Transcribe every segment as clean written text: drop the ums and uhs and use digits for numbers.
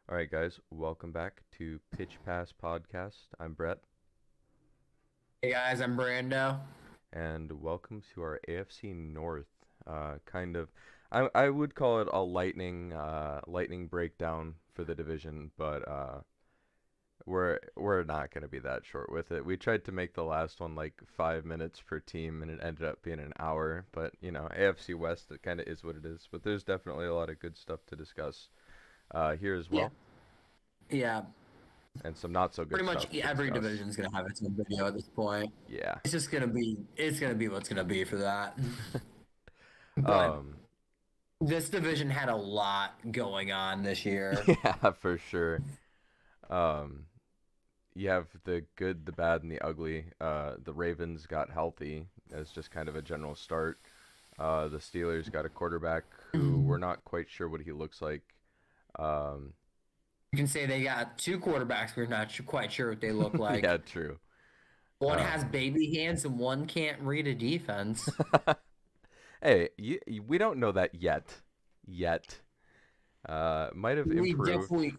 All right, guys, welcome back to Pitch Pass Podcast. I'm Brett, Hey guys, I'm Brando. and welcome to our AFC North. Kind of, I would call it a lightning breakdown for the division, but we're not gonna be that short with it. We tried to make the last one like 5 minutes per team, and it ended up being an hour. But AFC West, it kind of is what it is. But there's definitely a lot of good stuff to discuss here as Yeah, well, yeah. and some not so good Pretty much stuff to every discuss. division's gonna have its own video at this point. Yeah. It's gonna be what's gonna be for that. But Um, this division had a lot going on this year. yeah, for sure. Um, you have the good, the bad, and the ugly. The Ravens got healthy as just kind of a general start. The Steelers got a quarterback who we're You not quite sure what he looks like. Um, can say they got two quarterbacks. We're not quite sure what they look yeah, like. true. One has Um, baby hands and one can't read a defense. hey, we don't know that yet. Yet. Might have We've improved. definitely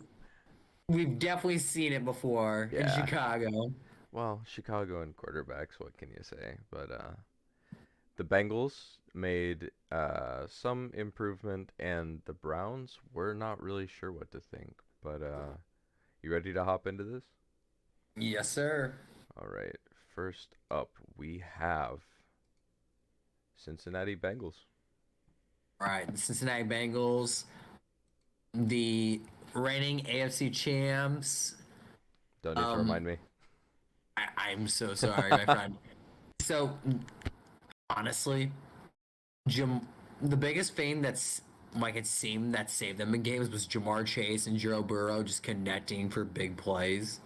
we've definitely seen it before in Yeah. Chicago. Well, Chicago and quarterbacks, what can you say? But the Bengals made some improvement, and the Browns were not really sure what to think. But you ready to hop into this? Yes, sir. All right. First up, we have Cincinnati Bengals. All right, the Cincinnati Bengals, the reigning AFC champs. Don't need to Um, remind me. I'm so sorry, my friend. So honestly, Jim, the biggest thing that's like it seemed that saved them in games was Jamar Chase and Joe Burrow just connecting for big plays.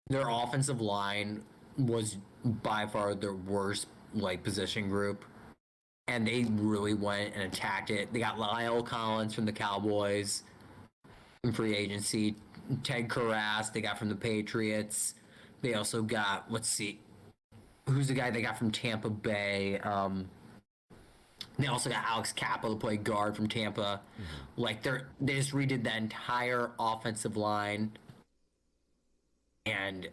Their offensive line was by far their worst like position group, and they really went and attacked it. They got Lyle Collins from the Cowboys in free agency, Ted Karras they got from the Patriots. They also got let's see, who's the guy they got from Tampa Bay? They also got Alex Kappa to play guard from Tampa. Hmm. Like they just redid that entire offensive line, and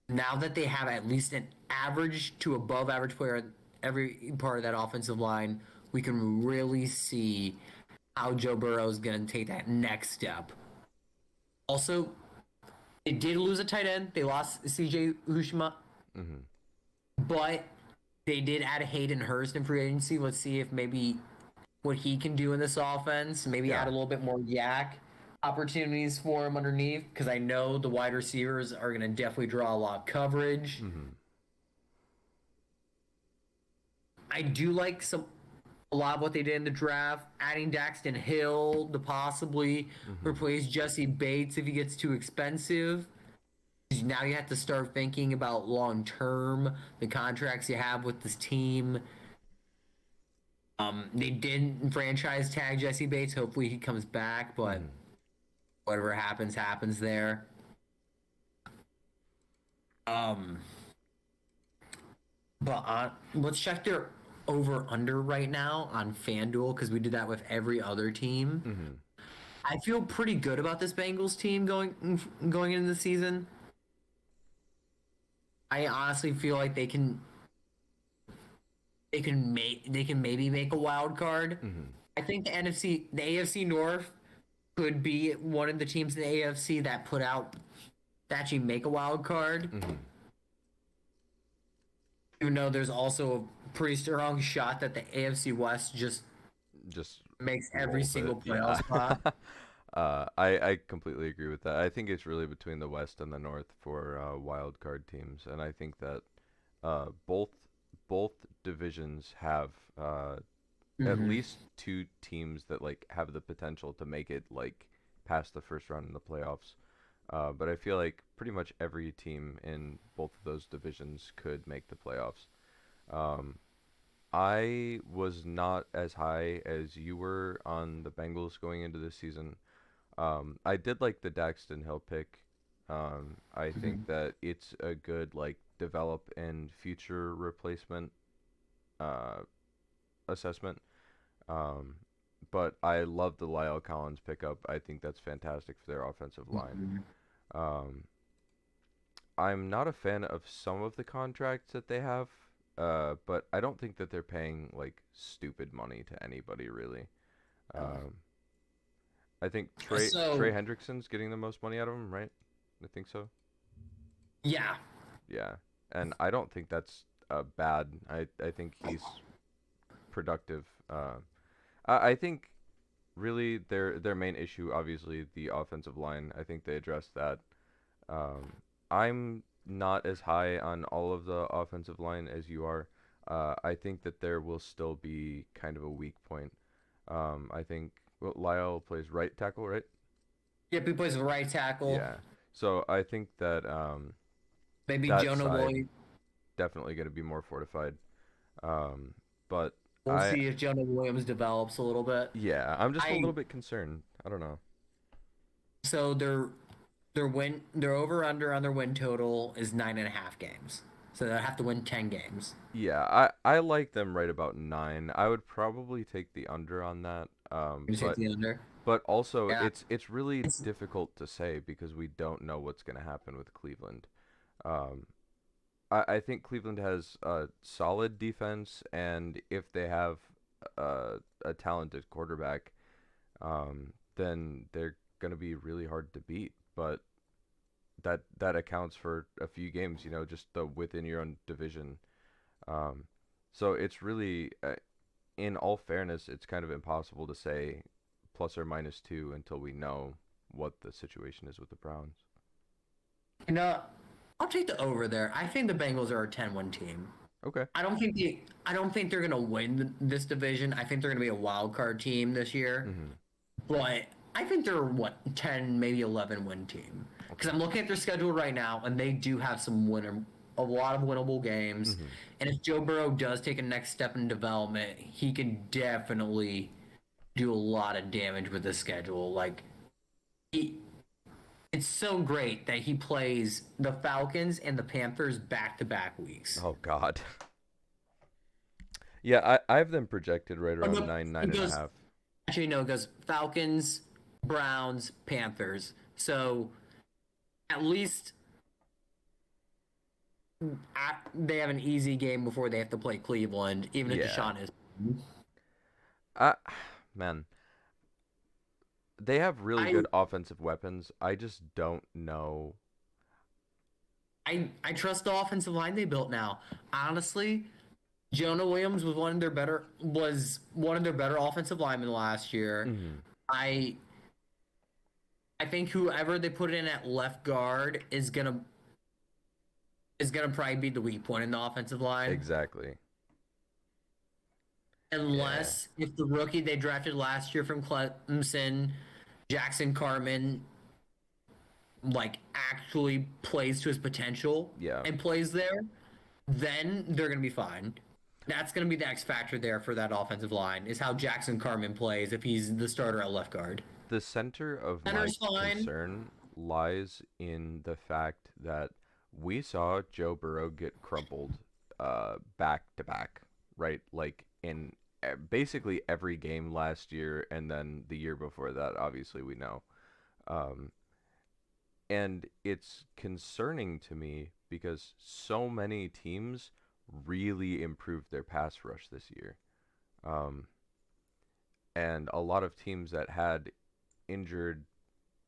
now that they have at least an average to above average player in every part of that offensive line, we can really see how Joe Burrow is going to take that next step. Also, they did lose a tight end. They lost CJ Ushma, Hmm. but they did add Hayden Hurst in free agency. Let's see if maybe what he can do in this offense. Maybe add Yeah. a little bit more yak opportunities for him underneath because I know the wide receivers are going to definitely draw a lot of coverage. Hmm. I do like a lot of what they did in the draft, adding Daxton Hill to possibly Hmm. replace Jesse Bates if he gets too expensive. Now you have to start thinking about long term, the contracts you have with this team. They didn't franchise tag Jesse Bates. Hopefully he comes back, but Hmm. whatever happens, happens there. Um, but let's check their over under right now on FanDuel because we did that with every other team. Hmm. I feel pretty good about this Bengals team going into the season. I honestly feel like they can maybe make a wild card. Hmm. I think the AFC North could be one of the teams in the AFC that put out that actually make a wild card. Hmm. Even though there's also a pretty strong shot that the AFC West just Just makes every rolls it. single playoff Yeah. spot. I completely agree with that. I think it's really between the West and the North for wild card teams, and I think that both divisions have at Mm-hmm. least two teams that like have the potential to make it like past the first round in the playoffs. But I feel like pretty much every team in both of those divisions could make the playoffs. Um, I was not as high as you were on the Bengals going into this season. I did like the Daxton Hill pick. I think Mm-hmm. that it's a good like develop and future replacement uh, assessment. Um, but I love the Lyle Collins pickup. I think that's fantastic for their offensive line. Mhm. Um, I'm not a fan of some of the contracts that they have, but I don't think that they're paying like stupid money to anybody really. Oh. Um, I think Trey So Hendrickson's getting the most money out of him, right? I think so. yeah, Yeah, and I don't think that's bad. I think he's productive. I think really their main issue, obviously, the offensive line. I think they addressed that. Um, I'm not as high on all of the offensive line as you are. I think that there will still be kind of a weak point. I think well, Lyle plays right tackle, right? yep, he plays right tackle. Yeah. So I think that Maybe that Jonah side Williams. definitely going to be more fortified. Um, but We'll I see if Jonah Williams develops a little bit. yeah, I'm just a I little bit concerned. I don't know. so their over under on their win total is 9.5 games. So they'll have to win 10 games. Yeah, I like them right about 9. I would probably take the under on that. You take the under. But also Yeah. it's really It's difficult to say because we don't know what's going to happen with Cleveland. Um, I think Cleveland has a solid defense, and if they have a talented quarterback, then they're going to be really hard to beat. But that accounts for a few games, just the within your own division. Um, so it's really, in all fairness, it's kind of impossible to say ±2 until we know what the situation is with the Browns. you know, I'll take the over there. I think the Bengals are a 10-win team. Okay. I don't think they're gonna win this division. I think they're gonna be a wild card team this year. Mm-hmm. But I think they're what 10, maybe 11-win team. Because Okay. I'm looking at their schedule right now, and they do have a lot of winnable games. Mm-hmm. And if Joe Burrow does take a next step in development, he can definitely do a lot of damage with the schedule. Like he, it's so great that he plays the Falcons and the Panthers back to back weeks. Oh God. Yeah, I have them projected right Oh, around no, nine, nine it and a goes half. actually no, it goes Falcons, Browns, Panthers. So at least they have an easy game before they have to play Cleveland, even if Yeah. Deshaun is. I man, they have really I good offensive weapons. I just don't know. I trust the offensive line they built now. Honestly, Jonah Williams was one of their better offensive linemen last year. Hmm. I I think whoever they put in at left guard is gonna probably be the weak point in the offensive line. Exactly. Yeah. Unless if the rookie they drafted last year from Clemson, Jackson Carmen, like actually plays to his potential Yeah. and plays there, then they're gonna be fine. That's gonna be the X factor there for that offensive line is how Jackson Carmen plays if he's the starter at left guard. The center of my Center's fine. concern lies in the fact that we saw Joe Burrow get crumpled back to back, right? Like in basically every game last year and then the year before that, obviously we know. Um, and it's concerning to me because so many teams really improved their pass rush this year. Um, and a lot of teams that had injured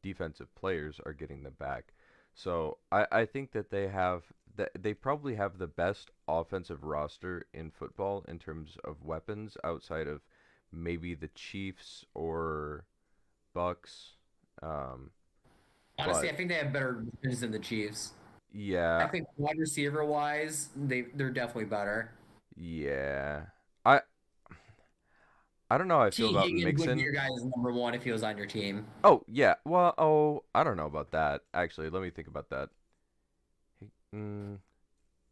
defensive players are getting them back. So I think that they probably have the best offensive roster in football in terms of weapons outside of maybe the Chiefs or Bucks. Um, Honestly, but I think they have better defense than the Chiefs. I yeah, think wide receiver wise, they're definitely better. yeah. I I don't know how I feel T. about Higgins would be your Mixon. guy's number one if he was on your team. Oh yeah, well I don't know about that actually. Let me think about that. Mm,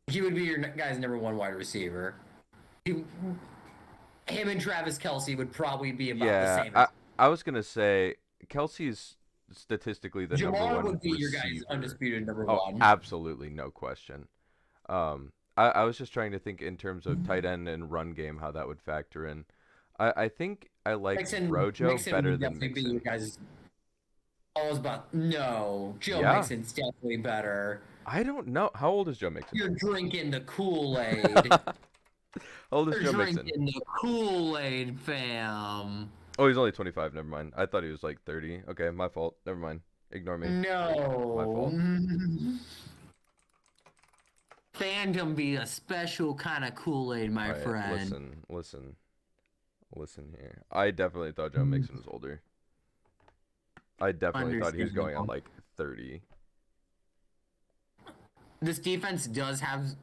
He would be your guy's number one wide receiver. He, him and Travis Kelsey would probably be about the Yeah, same. I was gonna say Kelsey's statistically the number Jamar one would be your guy's receiver. undisputed number Oh, one. absolutely, no question. I was just trying to think in terms of tight end and run game how that would factor in. I think I like Rojo Mixon better would than definitely be you Mixon. guys. I was about no. Joe Yeah, Mixon's definitely better. I don't know. How old is Joe Mixon? You're drinking the Kool-Aid. How old is You're Joe Mixon? drinking the Kool-Aid, fam. Oh, he's only 25. Never mind. I thought he was like 30. Okay, my fault. Never mind. Ignore me. My No. fault. Fandom be a special kind of Kool-Aid, my All right, friend. listen here. I definitely thought Joe Mixon was older. I definitely thought he was going on Understandable. like 30. This defense does have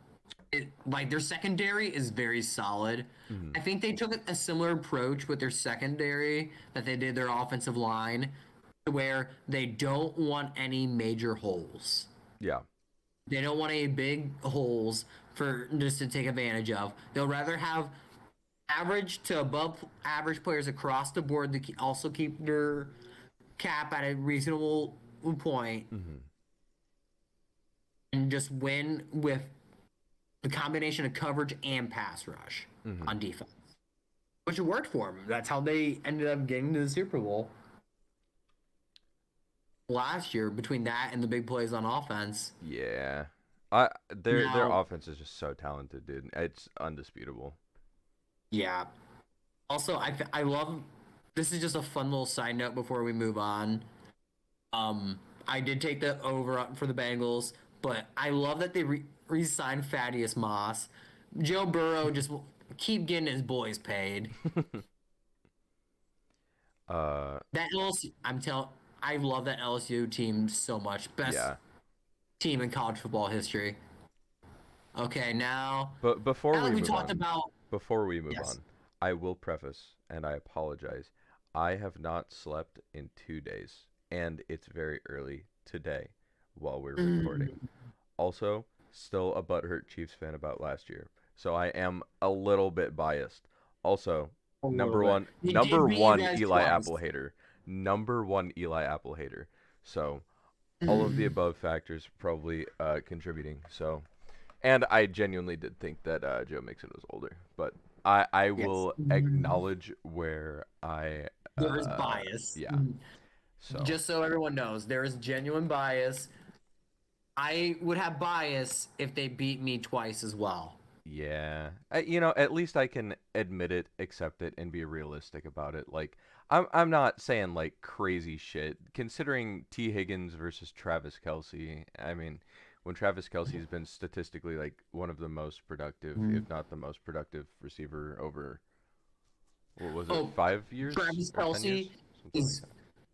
it, like their secondary is very solid. Hmm. I think they took a similar approach with their secondary that they did their offensive line, where they don't want any major holes. Yeah. They don't want any big holes for just to take advantage of. They'll rather have average to above average players across the board to also keep their cap at a reasonable point Hmm. and just win with the combination of coverage and pass rush Hmm. on defense, which worked for them. That's how they ended up getting to the Super Bowl last year. Between that and the big plays on offense, Yeah. Their now, offense is just so talented, dude. It's undisputable. yeah. Also, I love. This is just a fun little side note before we move on. I did take the over for the Bengals, but I love that they re-signed Thaddeus Moss. Joe Burrow just keep getting his boys paid. uh, That LSU, I love that LSU team so much. Best yeah. team in college football history. Okay, But now that we talked about before we move yes. on, I will preface, and I apologize. I have not slept in 2 days, and it's very early today while we're recording. Mm, Also, still a butthurt Chiefs fan about last year, so I am a little bit biased. Also, a little number bit. one, He did number beat you one guys Eli twice. Apple hater, number one Eli Apple hater. So all of the Mm, above factors probably contributing. So, and I genuinely did think that Joe Mixon was older, but I yes. will acknowledge where I There is bias. yeah. So Just so everyone knows, there is genuine bias. I would have bias if they beat me twice as well. yeah, at least I can admit it, accept it, and be realistic about it. Like, I'm not saying like crazy shit. Considering T. Higgins versus Travis Kelsey, I mean, when Travis Kelsey's been statistically like one of the most productive, Mm. if not the most productive receiver over what was it, Oh, 5 years Travis or 10 years, Kelsey something like is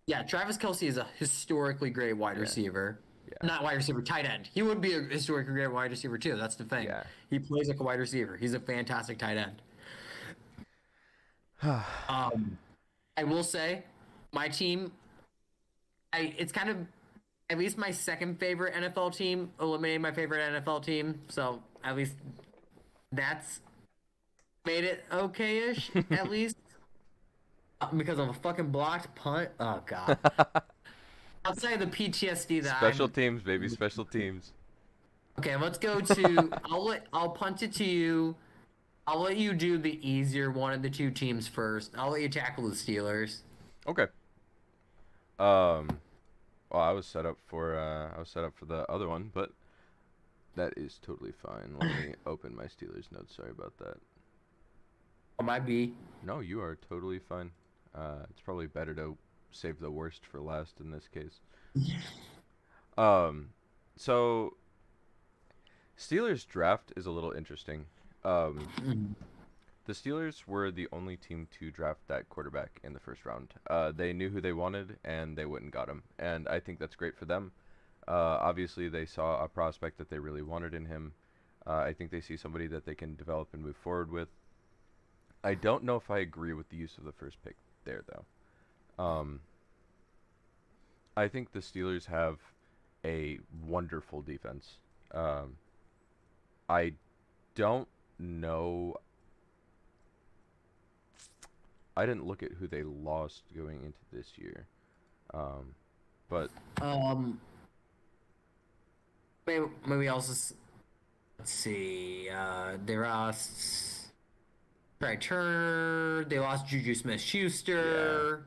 yeah, Travis Kelsey is a historically great wide that. receiver. Yeah, Not wide receiver, tight end. He would be a historically great wide receiver too. That's the thing. yeah, He plays like a wide receiver. He's a fantastic tight end. yeah. Um, I will say, my team, it's kind of at least my second favorite NFL team eliminated my favorite NFL team. So at least that's made it okay-ish at least because of a fucking blocked punt. Oh god. Outside of the PTSD that Special I'm teams, baby, special teams. okay, let's go to I'll punt it to you. I'll let you do the easier one of the two teams first. I'll let you tackle the Steelers. Okay. Um. Well, I was set up for the other one, but that is totally fine. Let me open my Steelers notes. Sorry about that. Or my B. No, you are totally fine. It's probably better to save the worst for last in this case. Um, so Steelers draft is a little interesting. Um, the Steelers were the only team to draft that quarterback in the first round. They knew who they wanted, and they went and got him. And I think that's great for them. Obviously, they saw a prospect that they really wanted in him. I think they see somebody that they can develop and move forward with. I don't know if I agree with the use of the first pick there, though. I think the Steelers have a wonderful defense. Um, I don't know. I didn't look at who they lost going into this year. Um, but Um, maybe also let's see. They lost Trey Turner. They lost Juju Yeah. Smith-Schuster.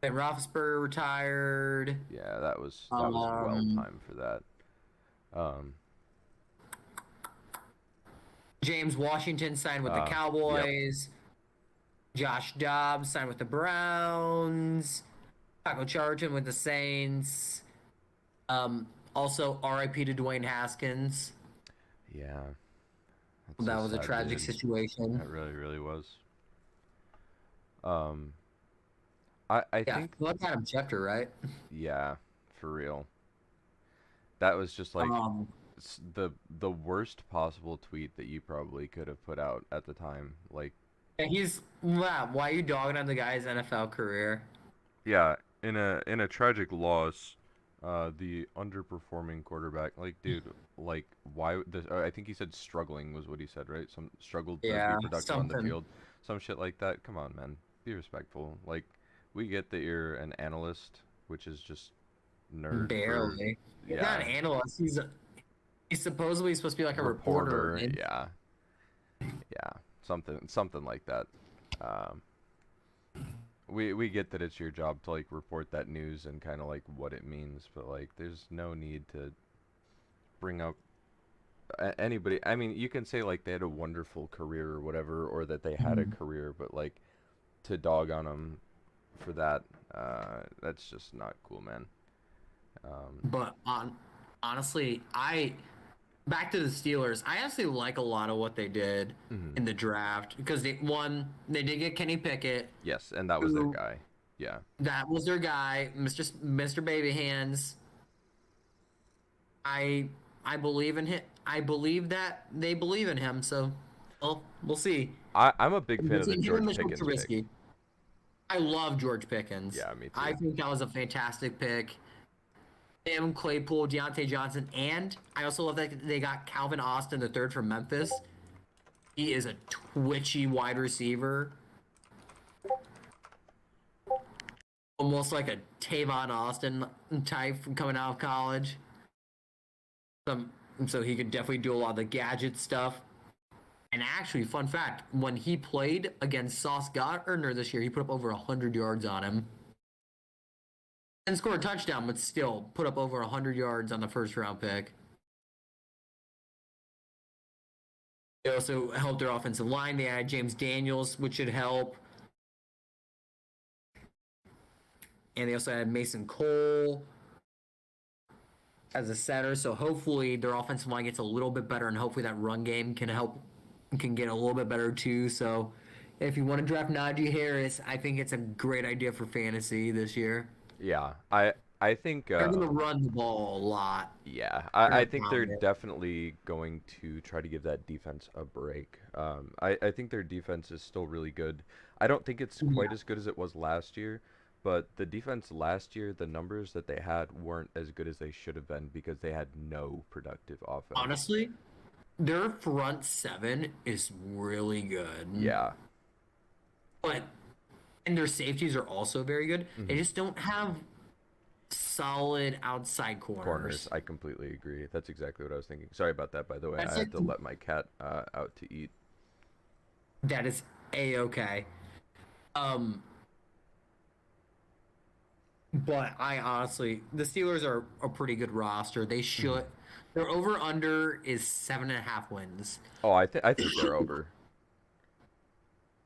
Ben Roethlisberger retired. Yeah, that was well Um, timed for that. Um, James Washington signed with the yep. Cowboys. Josh Dobbs signed with the Browns. Taco Charlton with the Saints. Also, RIP to Dwayne Haskins. Yeah, that's That a was a sad tragic dude. situation. That really, really was. Um, I Yeah, think, look at him, Schefter, right? yeah, for real. That was just like Um, the worst possible tweet that you probably could have put out at the time. Like, and he's wow. Why are you dogging on the guy's NFL career? yeah, in a tragic loss, the underperforming quarterback, like, dude, like, why I think he said struggling was what he said, right? Some struggled to be Yeah, productive on the something field, some shit like that. Come on, man, be respectful. Like, we get that you're an analyst, which is just nerd for, barely. He's not yeah, an analyst. He's supposedly supposed to be like a reporter. reporter, yeah, yeah, something like that. Um, we get that it's your job to like report that news and kind of like what it means, but like there's no need to bring up anybody. I mean, you can say like they had a wonderful career or whatever, or that they had a Mhm. career, but like to dog on them for that, that's just not cool, man. Um, But honestly, I back to the Steelers. I actually like a lot of what they did mhm. in the draft because they did get Kenny Pickett, Yes, and that was their who guy. Yeah, that was their guy, Mr. Baby Hands. I I believe in him. I believe that they believe in him. So, well, we'll see. I'm a big fan of the Between him and George Mitchell Pickens pick. Trubisky, I love George Pickens. Yeah, me I too. think that was a fantastic pick. Him, Claypool, Deontay Johnson, and I also love that they got Calvin Austin the third from Memphis. He is a twitchy wide receiver, almost like a Tavon Austin type from coming out of college. Some, so he could definitely do a lot of the gadget stuff. And actually, fun fact: when he played against Sauce Gardner this year, he put up over 100 yards on him and scored a touchdown, but still put up over 100 yards on the first round pick. They also helped their offensive line. They added James Daniels, which should help. And they also had Mason Cole as a center. So hopefully their offensive line gets a little bit better, and hopefully that run game can get a little bit better too. So if you want to draft Najee Harris, I think it's a great idea for fantasy this year. Yeah, I think They're gonna run the ball a lot. yeah, They're I gonna think they're pound it. definitely going to try to give that defense a break. I think their defense is still really good. I don't think it's quite Yeah. as good as it was last year, but the defense last year, the numbers that they had weren't as good as they should have been because they had no productive offense. Honestly, their front seven is really good, Yeah. but and their safeties are also very good. They Hmm. just don't have solid outside Corners, corners. I completely agree. That's exactly what I was thinking. Sorry about that, by the way. I That's like had to let my cat out to eat. that is a okay. Um, but I honestly, the Steelers are a pretty good roster. They Hmm. should. Their over under is 7.5 wins. Oh, I think they're over.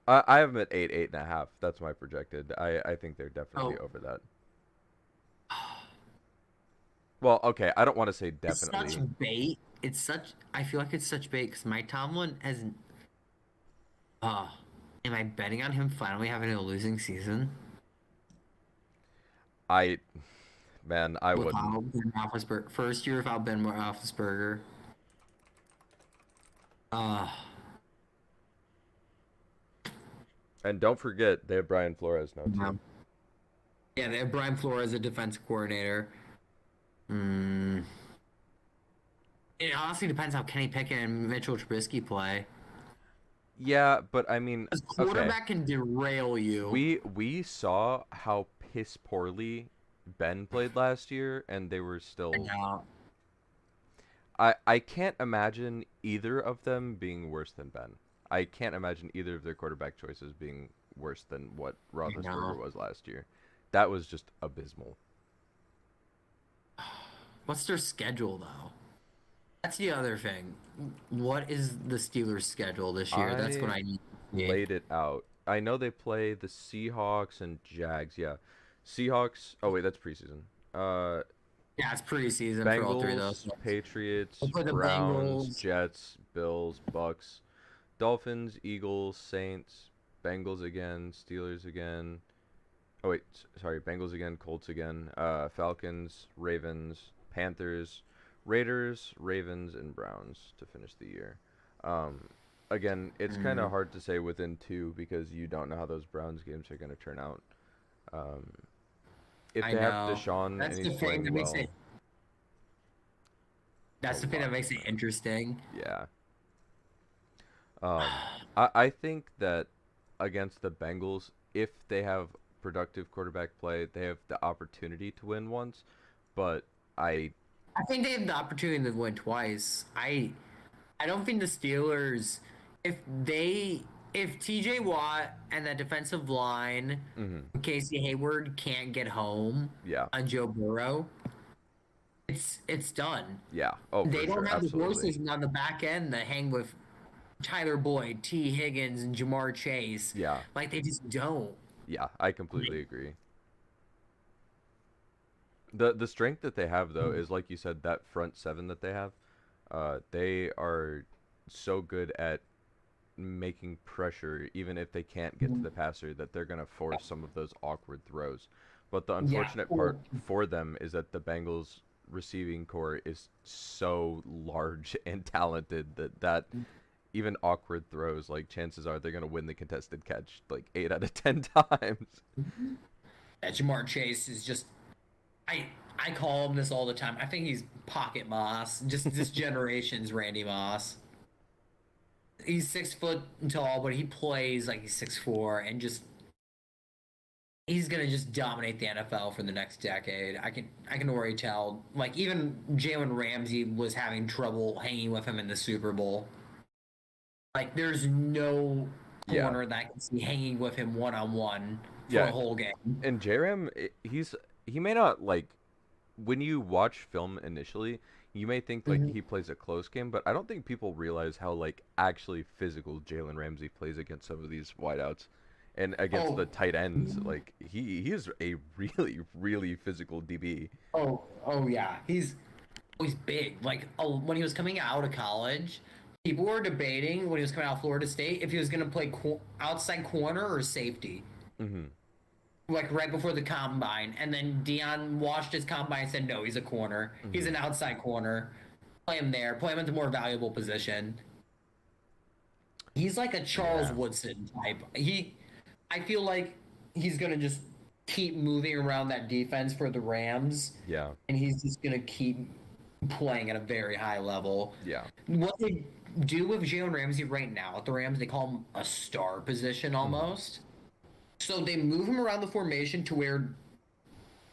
I have them at 8.5. That's my projected. I think they're definitely Oh, over that. Well, okay, I don't want to say it's such definitely. bait. It's such. I feel like it's such bait because Mike Tomlin hasn't. Uh, am I betting on him finally having a losing season I, man, I wouldn't. without Ben Roethlisberger? First year without Ben Roethlisberger. Uh, And don't forget, they have Brian Flores now yeah. too. Yeah, they have Brian Flores as a defense coordinator. Mm. It honestly depends how Kenny Pickett and Mitchell Trubisky play. Yeah, but I mean, Because okay, quarterback can derail you. we saw how piss poorly Ben played last year, and they were And still. I can't imagine either of them being worse than Ben. I can't imagine either of their quarterback choices being worse than what I Roethlisberger know. was last year. That was just abysmal. What's their schedule though? That's the other thing. What is the Steelers' schedule this year? That's what I I need to see. laid it out. I know they play the Seahawks and Jags. Yeah, Seahawks. Oh wait, that's preseason. Uh, Yeah, it's preseason for all three of those. Bengals, They Patriots, play the Browns, Bengals. Jets, Bills, Bucks, Dolphins, Eagles, Saints, Bengals again, Steelers again. Oh wait, sorry, Bengals again, Colts again, Falcons, Ravens, Panthers, Raiders, Ravens, and Browns to finish the year. Um, Again, it's kind of Mm, hard to say within two because you don't know how those Browns games are going to turn out. Um, if I they have know. Deshaun and That's he's the thing playing that makes well, it. a That's the thing that lot makes can it happen. interesting. Yeah. I think that against the Bengals, if they have productive quarterback play, they have the opportunity to win once. But I, I think they have the opportunity to win twice. I don't think the Steelers, if they, if TJ Watt and that defensive line, mhm, Casey Hayward can't get home yeah, on Joe Burrow, it's done. yeah, oh for They don't sure, have the absolutely, horses on the back end that hang with Tyler Boyd, T. Higgins, and Jamar Chase. yeah, Like they just don't. yeah, I completely agree. The strength that they have though is like you said, that front seven that they have. They are so good at making pressure, even if they can't get to the passer, that they're going to force some of those awkward throws. But the Yeah. unfortunate part for them is that the Bengals receiving core is so large and talented that even awkward throws, like chances are they're going to win the contested catch like 8 out of 10 times. That Jamar Chase is just I I call him this all the time. I think he's pocket Moss. Just this generation's Randy Moss. He's 6 foot tall, but he plays like he's 6'4", and just he's gonna just dominate the NFL for the next decade. I can already tell. Like even Jalen Ramsey was having trouble hanging with him in the Super Bowl. Like there's no Yeah. corner that I can see hanging with him one on one for Yeah, a whole game. and JRAM, he may not like when you watch film initially, you may think like Mhm. he plays a close game, but I don't think people realize how like actually physical Jalen Ramsey plays against some of these wideouts and against the Oh, tight ends. Like he is a really really physical DB. oh yeah. He's big. Like when he was coming out of college, people were debating when he was coming out of Florida State if he was going to play outside corner or safety. Hmm. Like right before the combine, and then Dion watched his combine and said, "No, he's a corner. He's Hmm. an outside corner. Play him there. Play him at the more valuable position." He's like a Charles Yeah. Woodson type. I feel like he's gonna just keep moving around that defense for the Rams, Yeah. and he's just gonna keep playing at a very high level. Yeah. What they do with Jalen Ramsey right now at the Rams, they call him a star position Hmm. almost. So they move him around the formation to where,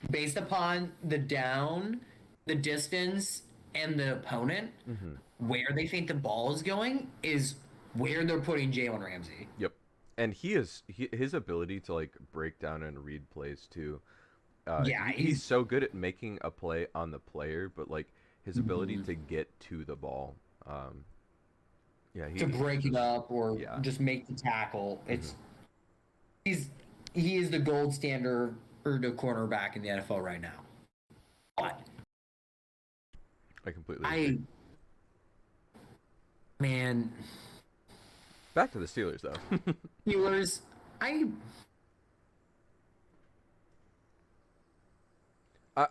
based upon the down, the distance, and the opponent, Hmm. where they think the ball is going is where they're putting Jalen Ramsey. Yep. And his ability to like break down and read plays too. Yeah, He's he's so good at making a play on the player, but like his ability mhm, to get to the ball. Um, yeah, to he's break it just up or yeah. just make the tackle. Hmm. He's he is the gold standard for the cornerback in the NFL right now. But I completely agree. I man, Back to the Steelers though. Steelers, I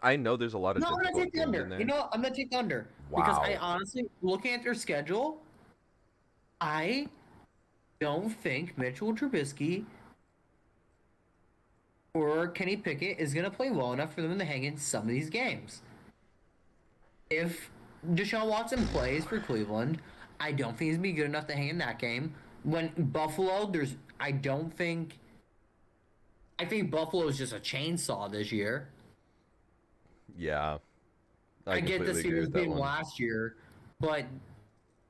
I know there's a lot of no, I'm gonna difficult take the games in under. You there. know what? I'm gonna take the under because I Wow. honestly, looking at their schedule, I don't think Mitchell Trubisky or Kenny Pickett is gonna play well enough for them to hang in some of these games. If Deshaun Watson plays for Cleveland, I don't think he's gonna be good enough to hang in that game. When Buffalo, I think Buffalo is just a chainsaw this year. Yeah, I I get the completely agree Steelers with that being one. last year, but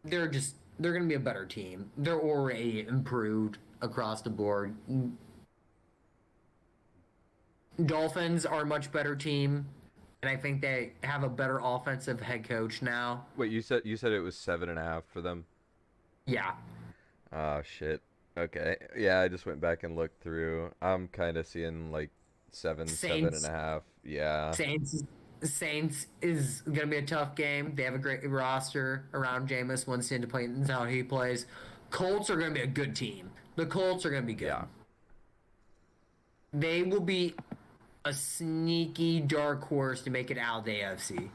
they're just they're gonna be a better team. They're already improved across the board. Dolphins are a much better team, and I think they have a better offensive head coach now. Wait, you said it was 7.5 for them? Yeah, Oh shit. Okay. Yeah, I just went back and looked through. I'm kind of seeing like seven and Saints a half. Yeah. Saints Saints is gonna be a tough game. They have a great roster around Jameis Winston to play and how he plays. Colts are gonna be a good team. The Colts are gonna be good. Yeah. They will be a sneaky dark horse to make it out of the AFC.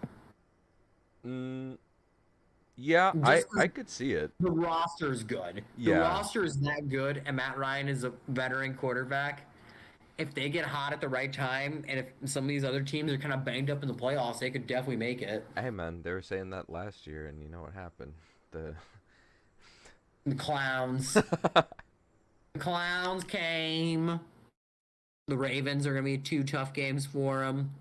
Mm, yeah, I Just I because could see it. the roster is good. The Yeah. roster is that good, and Matt Ryan is a veteran quarterback. If they get hot at the right time, and if some of these other teams are kind of banged up in the playoffs, they could definitely make it. Hey man, they were saying that last year, and you know what happened? The The clowns. The clowns came. The Ravens are going to be two tough games for them.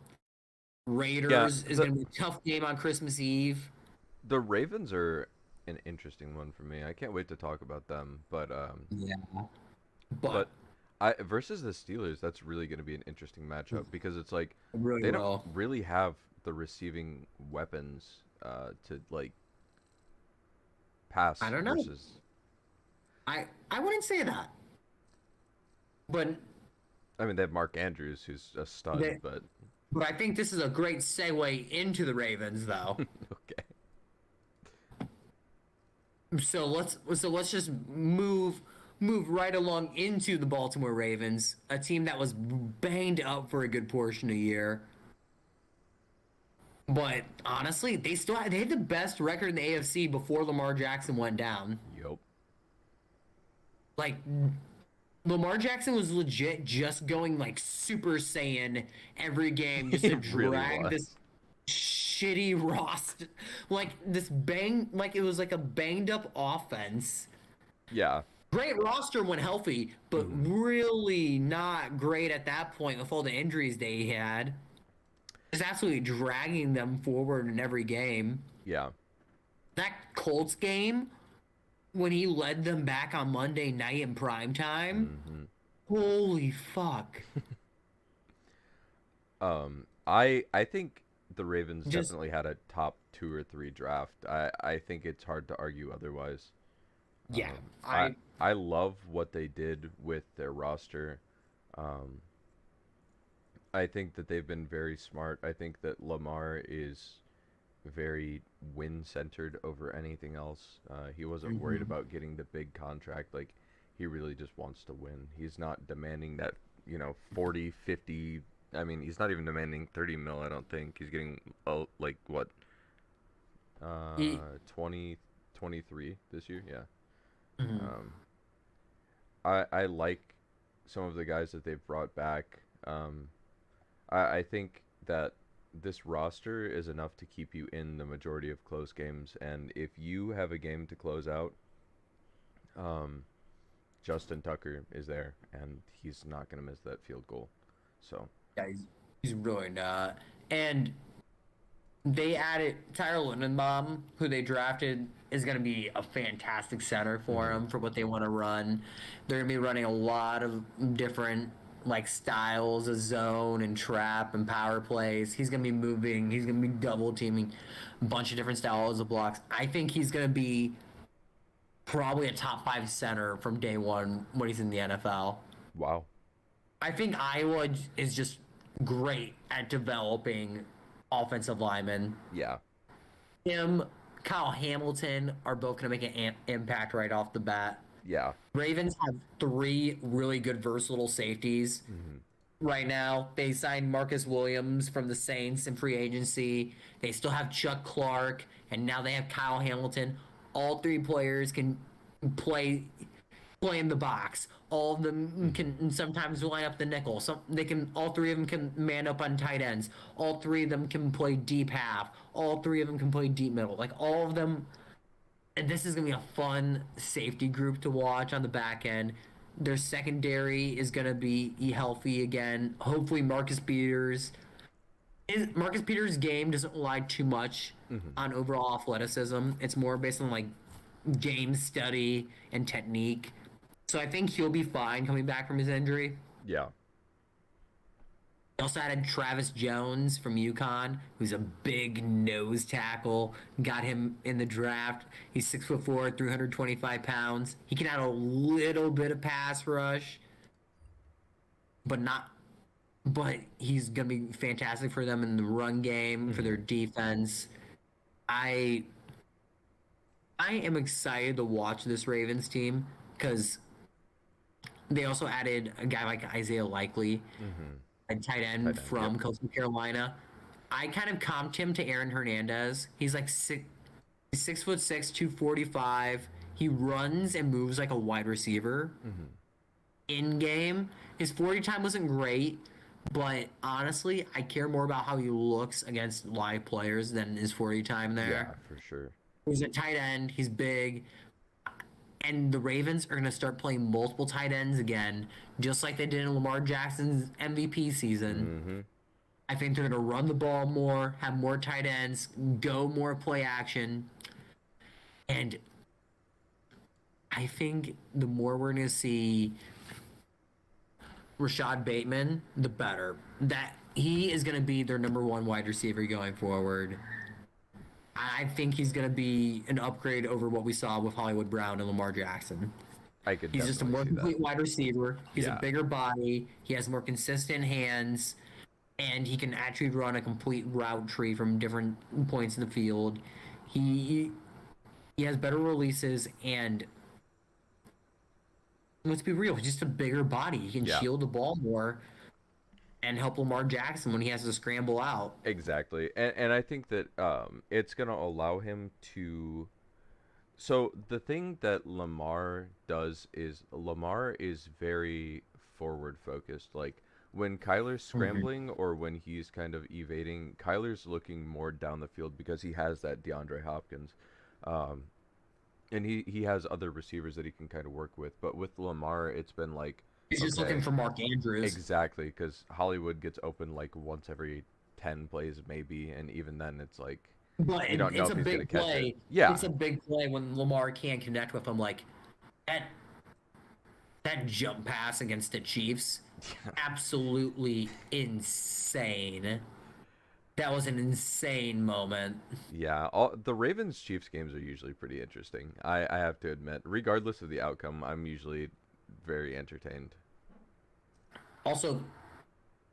yeah, Raiders is the going to be a tough game on Christmas Eve. the Ravens are an interesting one for me. I can't wait to talk about them, Yeah. But but I versus the Steelers, that's really going to be an interesting matchup because it's like really they don't well. really have the receiving weapons to like I pass don't know. versus. I wouldn't say that. But I mean, they have Mark Andrews, who's a stud, they, but but I think this is a great segue into the Ravens though. okay. So let's just move right along into the Baltimore Ravens, a team that was banged up for a good portion of the year. But honestly, they had the best record in the AFC before Lamar Jackson went down. Yup. Like Lamar Jackson was legit just going like Super Saiyan every game just to It really drag this was. shitty roster, like this bang, like it was like a banged up offense. Yeah. Great roster when healthy, but Hmm. really not great at that point with all the injuries they had. Just absolutely dragging them forward in every game. Yeah. That Colts game, when he led them back on Monday night in prime time, Hmm. holy fuck. I think the Ravens Just, definitely had a top 2 or 3 draft. I think it's hard to argue otherwise. yeah, I I, I love what they did with their roster. Um, I think that they've been very smart. I think that Lamar is very win centered over anything else. He wasn't worried mhm. about getting the big contract. Like, he really just wants to win. He's not demanding that, 40, 50. I mean, he's not even demanding 30 mil, I don't think. He's getting, like, what, He, 20, 23 this year? Yeah. mhm. Um, I like some of the guys that they've brought back. I think that this roster is enough to keep you in the majority of close games, and if you have a game to close out, um, Justin Tucker is there, and he's not gonna miss that field goal. So Yeah, he's really not. And they added Tyler Lindenbaum, who they drafted, is going to be a fantastic center for hmm them for what they want to run. They're going to be running a lot of different like styles of zone and trap and power plays. He's going to be moving. He's going to be double teaming a bunch of different styles of blocks. I think he's going to be probably a top five center from day one when he's in the NFL. wow, I think Iowa is just great at developing offensive linemen. yeah, Him, Kyle Hamilton are both going to make an impact right off the bat. yeah, Ravens have three really good versatile safeties hmm right now. They signed Marcus Williams from the Saints in free agency. They still have Chuck Clark, and now they have Kyle Hamilton. All three players can play play in the box. All of them hmm can sometimes line up the nickel. Some they can. All three of them can man up on tight ends. All three of them can play deep half. All three of them can play deep middle. Like all of them. And this is gonna be a fun safety group to watch on the back end. Their secondary is gonna be healthy again. Hopefully, Marcus Peters' game doesn't rely too much hmm on overall athleticism. It's more based on like game study and technique. So I think he'll be fine coming back from his injury. Yeah. They also added Travis Jones from UConn, who's a big nose tackle. Got him in the draft. He's 6'4", 325 pounds. He can add a little bit of pass rush, but not. But he's gonna be fantastic for them in the run game for their defense. I I am excited to watch this Ravens team because they also added a guy like Isaiah Likely, Mm-hmm. a tight end Tight end. Yep. from Coastal Carolina. I kind of comped him to Aaron Hernandez. He's like 6'6", 245. He runs and moves like a wide receiver. Mm-hmm. In game, his 40 time wasn't great, but honestly, I care more about how he looks against live players than his 40 time Yeah, there. for sure. He's a tight end. He's big. And the Ravens are going to start playing multiple tight ends again, just like they did in Lamar Jackson's MVP season. Mm-hmm. I think they're going to run the ball more, have more tight ends, go more play action. And I think the more we're going to see Rashad Bateman, the better. That he is going to be their number one wide receiver going forward. I think he's going to be an upgrade over what we saw with Hollywood Brown and Lamar Jackson. I could He's just a definitely more see complete that. wide receiver. He's Yeah. a bigger body. He has more consistent hands, and he can actually run a complete route tree from different points in the field. He he has better releases, and let's be real, he's just a bigger body. He can Yeah. shield the ball more and help Lamar Jackson when he has to scramble out. Exactly. And I think that it's gonna allow him to. So the thing that Lamar is very forward focused. Like when Kyler's Mhm. scrambling or when he's kind of evading, Kyler's looking more down the field because he has that DeAndre Hopkins. Um, and he has other receivers that he can kind of work with. But with Lamar, it's been like, He's just looking okay, for Mark Andrews. exactly, because Hollywood gets open like once every 10 plays maybe, and even then it's like But we don't know it's if a he's gonna big catch it. play. Yeah. It's a big play when Lamar can't connect with him. Like that that jump pass against the Chiefs, absolutely insane. That was an insane moment. Yeah, the Ravens Chiefs games are usually pretty interesting. I have to admit, regardless of the outcome, I'm usually very entertained. Also,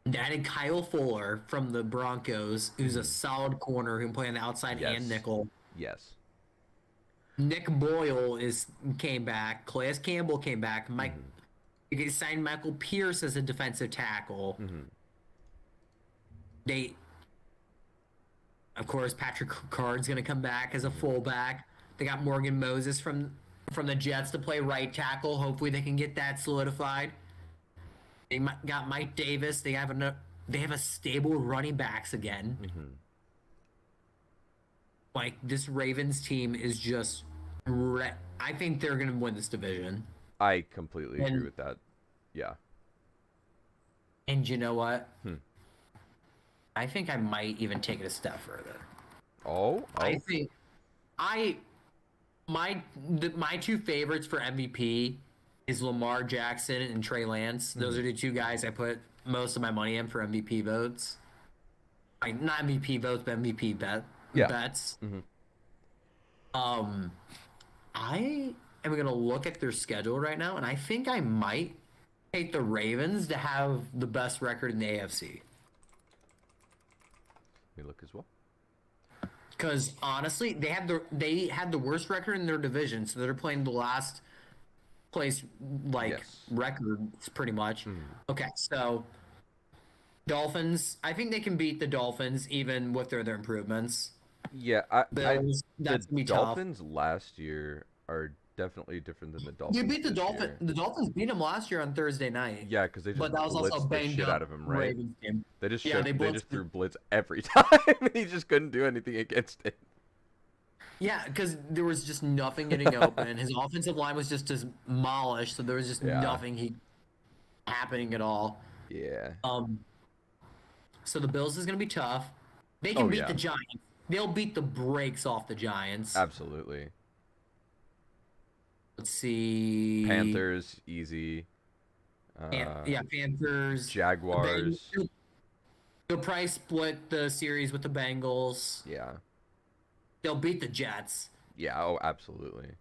they added Kyle Fuller from the Broncos, who's a Hmm. solid corner who can play on the outside and Yes. nickel. Yes. Nick Boyle came back. Calais Campbell came back. Hmm. They signed Michael Pierce as a defensive tackle. Hmm. They, of course, Patrick Card's going to come back as a Hmm. fullback. They got Morgan Moses from the Jets to play right tackle. Hopefully, they can get that solidified. Got Mike Davis. They have a stable running backs again. Hmm. Like this Ravens team is just. I think they're going to win this division. I completely agree And with that. Yeah. and you know what? Hmm. I think I might even take it a step further. Oh, I oh. think I my two favorites for MVP is Lamar Jackson and Trey Lance. Those Hmm. are the two guys I put most of my money in for MVP votes. Like not MVP votes, but Yeah. bets. Hmm. Um, I am gonna look at their schedule right now, and I think I might take the Ravens to have the best record in the AFC. Let me look as well. Because honestly, they had the worst record in their division, so they're playing the last place like Yes. records pretty much. Hmm. Okay, so Dolphins. I think they can beat the Dolphins even with their improvements. Yeah, Bills. the That's gonna be tough. Dolphins last year are definitely different than the You Dolphins beat the this Dolphin. year. The Dolphins beat them last year on Thursday night, Yeah, because they just but that was also a blitzed the banged shit out up of him, right? Ravens team. They just Yeah, showed they they blitzed. just threw blitz every time, and he just couldn't do anything against it. Yeah, because there was just nothing getting open. His offensive line was just demolished, so there was just Yeah, nothing happening at all. yeah. Um, so the Bills is going to be tough. They can Oh beat yeah, the Giants. They'll beat the brakes off the Giants. absolutely. Let's see. Panthers, easy. Yeah, Panthers. The Bengals. Jaguars, They'll probably split the series with the Bengals. yeah. They'll beat the Jets. Yeah, oh, absolutely.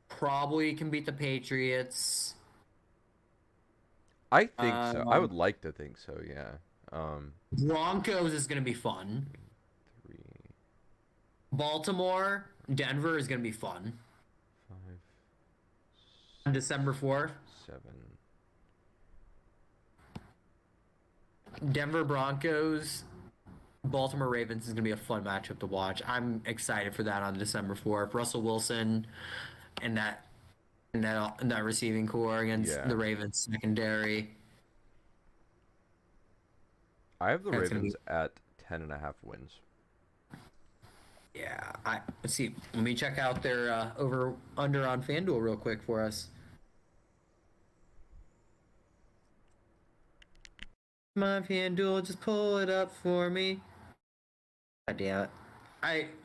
Probably can beat the Patriots. I think so. I would Um, like to think so, yeah. Broncos is going to be fun. 3, Baltimore, Denver is going to be fun. 5, On December 4th, 7. Denver Broncos, Baltimore Ravens is going to be a fun matchup to watch. I'm excited for that on December 4th. Russell Wilson and that receiving core against Yeah. the Ravens secondary. I have the That's going to be Ravens at 10.5 wins. yeah. Let's see. Let me check out their over under on FanDuel real quick for us. My FanDuel, just pull it up for me. God damn it.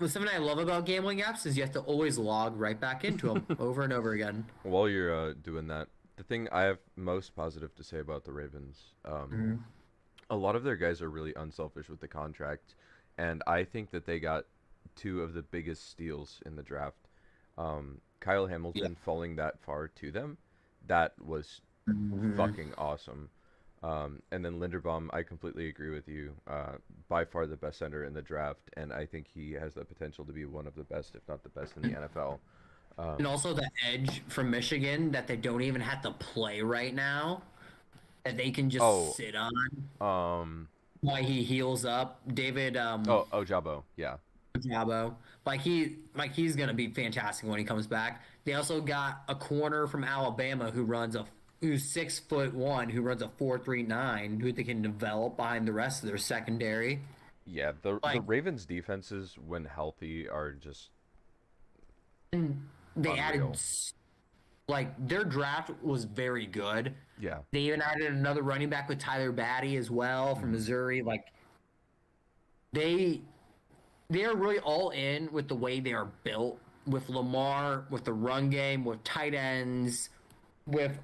Something I love about gambling apps is you have to always log right back into them over and over again. While you're doing that, the thing I have most positive to say about the Ravens, Mhm. a lot of their guys are really unselfish with the contract, and I think that they got two of the biggest steals in the draft. Kyle Yeah. Hamilton falling that far to them, that was Mhm. fucking awesome. And then Linderbaum, I completely agree with you. By far the best center in the draft, and I think he has the potential to be one of the best, if not the best, in the NFL. And Um, also the edge from Michigan that they don't even have to play right now, that they can just oh, sit on um, while he heals up. David oh, Jabo, yeah, Jabo. He's gonna be fantastic when he comes back. They also got a corner from Alabama who's 6'1", who runs a 4.39, who they can develop behind the rest of their secondary. yeah. The Like Ravens' defenses, when healthy, are just and they added unreal. like their draft was very good. Yeah. They even added another running back with Tyler Batty as well from Hmm. Missouri. Like they they are really all in with the way they are built with Lamar, with the run game, with tight ends, with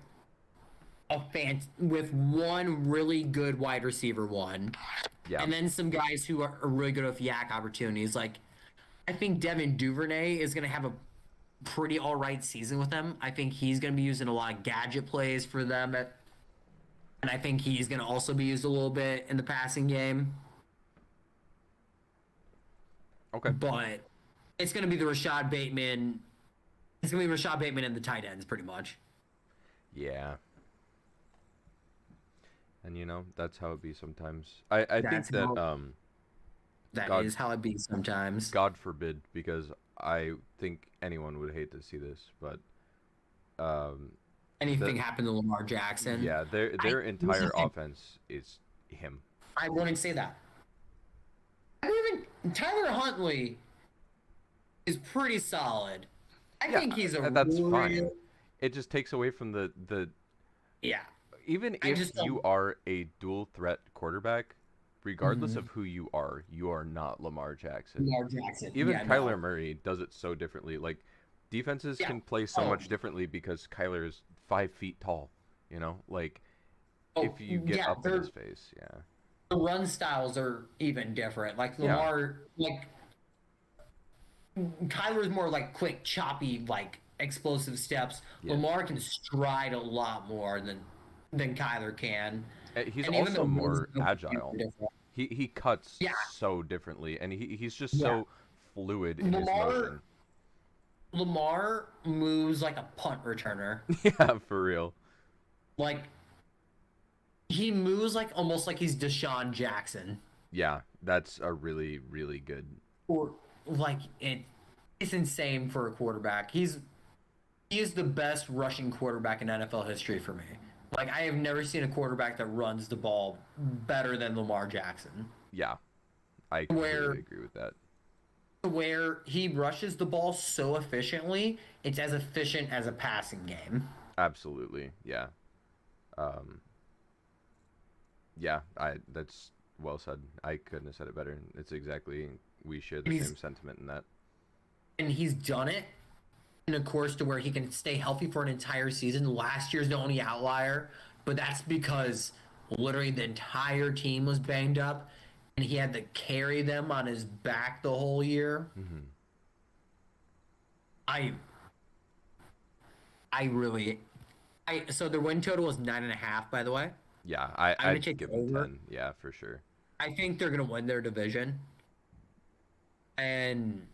with one really good wide receiver one, Yeah. and then some guys who are really good with yak opportunities. Like I think Devin Duvernay is going to have a pretty all right season with them. I think he's going to be using a lot of gadget plays for them, and I think he's going to also be used a little bit in the passing game. Okay. But it's going to be the Rashad Bateman. It's going to be Rashad Bateman and the tight ends, pretty much. Yeah. And that's how it be sometimes. I think That's that how that God is how it be sometimes. God forbid, because I think anyone would hate to see this, but um the Anything happened to Lamar Jackson? yeah, their I their here's the entire thing. offense is him. I wouldn't say that. I don't even Tyler Huntley is pretty solid. I Yeah, think he's a that's real fine. It just takes away from the yeah. even I if just you don't are a dual threat quarterback, regardless mhm. of who you are not Lamar Jackson. Lamar Jackson. Even Yeah, Kyler no. Murray does it so differently. Like defenses Yeah. can play so Oh, much differently because Kyler is 5 feet tall. Like oh, if you get yeah. up in his face, yeah, The run styles are even different. Like yeah, Lamar, like Kyler's more like quick, choppy, like explosive steps. yes. Lamar can stride a lot more than Kyler can, He's and even the also runs more are agile. different. He cuts Yeah, so differently, and he's just yeah. so fluid in his Lamar motion. Lamar moves like a punt returner. Yeah, for real. Like he moves like almost like he's Deshaun Jackson, Yeah, that's a really really good. or like it's insane for a quarterback. He is the best rushing quarterback in NFL history for me. Like I have never seen a quarterback that runs the ball better than Lamar Jackson. Yeah, I completely Where agree with that. he rushes the ball so efficiently, it's as efficient as a passing game. Absolutely. Yeah. Um, yeah, I that's well said. I couldn't have said it better. It's exactly we share the And same sentiment in that. he's done it in a course to where he can stay healthy for an entire season. Last year's the only outlier, but that's because literally the entire team was banged up and he had to carry them on his back the whole year. Mm-hmm. I I really I so their win total was 9.5, by the way. Yeah, I'm gonna I'd take give the them over. 10. Yeah, for sure. I think they're gonna win their division. And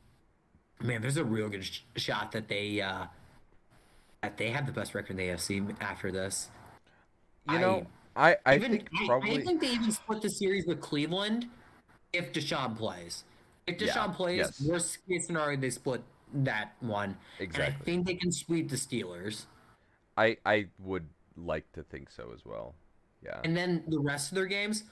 man, there's a real good shot that they have the best record in the AFC after this. You I know, I even think I probably think they even split the series with Cleveland if Deshaun plays. If yeah, Deshaun plays, yes, worst case scenario, they split that one, and I exactly. think they can sweep the Steelers. I would like to think so as well. Yeah. And then the rest of their games,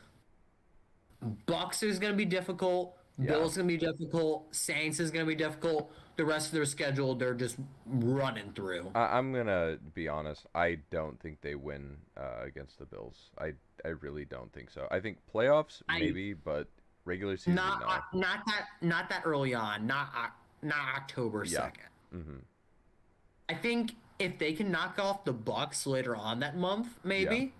Bucks is going to be difficult. Yeah. Bills going to be difficult. Saints is going to be difficult. The rest of their schedule, they're just running through. I'm gonna be honest. I don't think they win against the Bills. I really don't think so. I think playoffs I maybe, but regular season no. not that early on. Not October Yeah. 2nd. Mhm. I think if they can knock off the Bucks later on that month, Yeah. maybe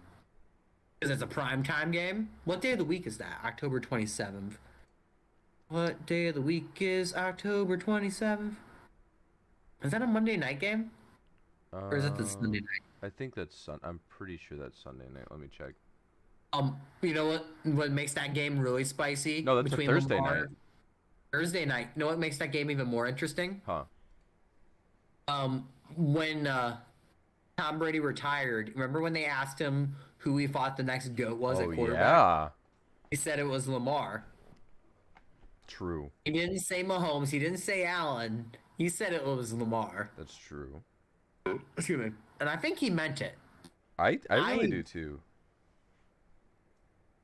because it's a prime time game. What day of the week is that? October 27th. What day of the week is October 27th? Is that a Monday night game or is it the Sunday night? I think that's I'm pretty sure that's Sunday night. Let me check. You know what? What makes that game really spicy No, that's a between Thursday night. Lamar Thursday night? You know what makes that game even more interesting? Huh. When Tom Brady retired, remember when they asked him who he thought the next GOAT was Oh at quarterback? yeah. He said it was Lamar. True. He didn't say Mahomes. He didn't say Allen. He said it was Lamar. That's true. Excuse me. And I think he meant it. I really I do too.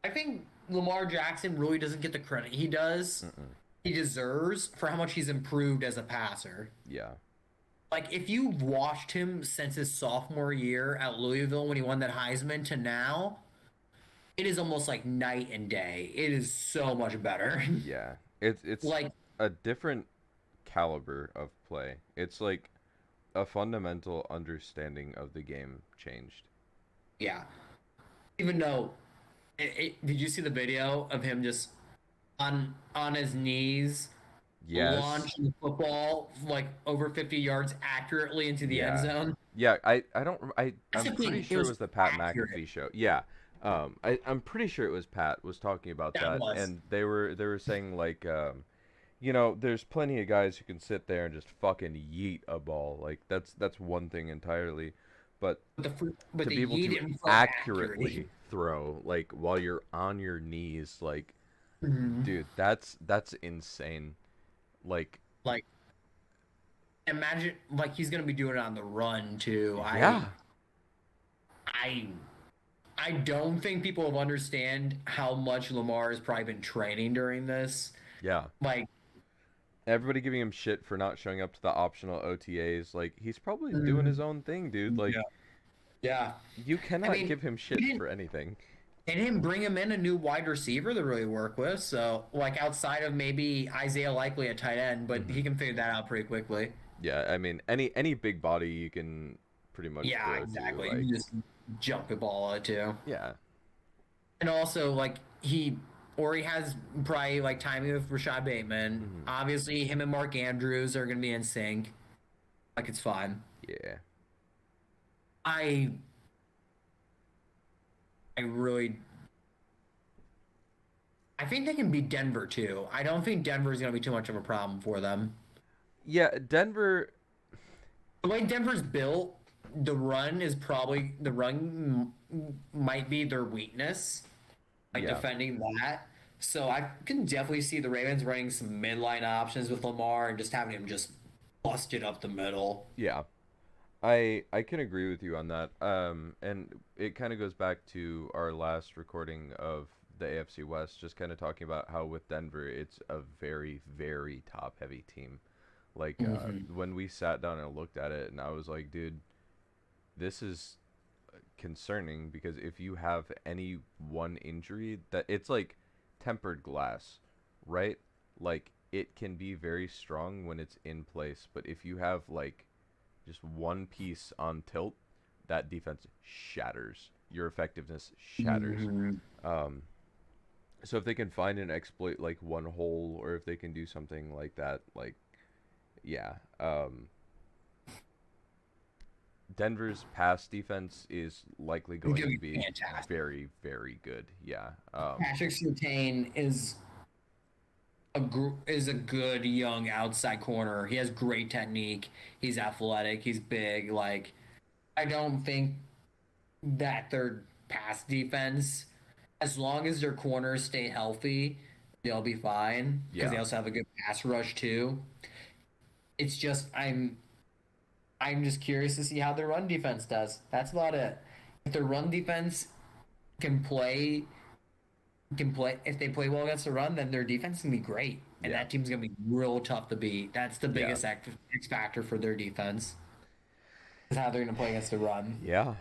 I think Lamar Jackson really doesn't get the credit he does. Mm-mm. He deserves for how much he's improved as a passer. Yeah. Like if you've watched him since his sophomore year at Louisville when he won that Heisman to now, it is almost like night and day. It is so much better. Yeah. It's Like a different caliber of play. It's like a fundamental understanding of the game changed. yeah. Even though did you see the video of him just on his knees Yes. launching the football like over 50 yards accurately into the end Yeah. zone? Yeah, I don't That's I'm the pretty thing. It sure it was was the Pat accurate. McAfee show. Yeah. I'm pretty sure it was Pat was talking about That that, was. and they were saying like you know, there's plenty of guys who can sit there and just fucking yeet a ball. Like that's one thing entirely. But But to the be able yeet to him from accuracy. accurately throw like while you're on your knees, like Mhm. dude, that's insane. Like Like imagine like he's gonna be doing it on the run too. yeah. I I don't think people have understand how much Lamar has probably been training during this. Yeah. Like Everybody giving him shit for not showing up to the optional OTAs. Like he's probably doing his Mhm. own thing, dude. Like Yeah. Yeah. you I cannot mean, give him we shit didn't for anything. they didn't bring him in a new wide receiver to really work with. So like outside of maybe Isaiah Likely at tight end, but Hmm. he can figure that out pretty quickly. Yeah, I mean any big body you can pretty much Yeah, throw to. exactly. Like You just jump the ball out too. yeah, And also like he has probably like timing with Rashad Bateman. hmm Obviously, him and Mark Andrews are gonna be in sync. Like it's fine. yeah, I I really I think they can beat Denver too. I don't think Denver is gonna be too much of a problem for them. yeah. Denver. The way Denver's built, the run might be their weakness, like Yeah, defending that. So I can definitely see the Ravens running some midline options with Lamar and just having him just bust it up the middle. yeah. I can agree with you on that. And it kind of goes back to our last recording of the AFC West, just kind of talking about how with Denver, it's a very, very top heavy team. Like Hmm. when we sat down and looked at it, and I was like, dude, this is concerning because if you have any one injury, that it's like tempered glass, right? Like it can be very strong when it's in place, but if you have like just one piece on tilt, that defense shatters. Your effectiveness shatters. Mhm. Um, so if they can find and exploit like one hole, or if they can do something like that, like yeah, Denver's pass defense is likely It's going gonna to be be fantastic. very, very good. Yeah. Patrick Surtain is a good young outside corner. He has great technique. He's athletic. He's big. Like I don't think that their pass defense, as long as their corners stay healthy, they'll be fine because they Yeah. also have a good pass rush too. It's just I'm just curious to see how their run defense does. That's about it. If their run defense can play if they play well against the run, then their defense is gonna be great. And Yeah. that team's gonna be real tough to beat. That's the Yeah. biggest X factor for their defense. Is how they're gonna play against the run. Yeah.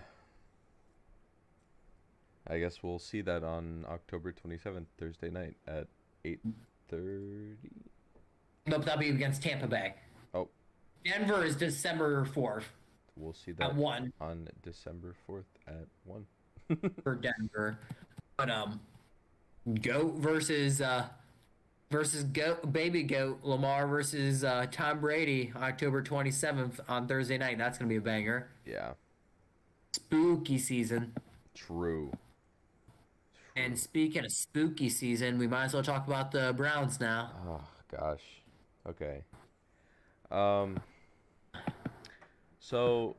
I guess we'll see that on October 27th, Thursday night at 8:30. Nope, that'll be against Tampa Bay. Oh, Denver is December 4th we'll see at that 1 on December 4th at 1. for Denver. But Goat versus Goat Baby Goat Lamar versus Tom Brady October 27th on Thursday night. That's gonna be a banger. Yeah. Spooky season. True. And True. speaking of spooky season, we might as well talk about the Browns now. Oh gosh. Okay. Um so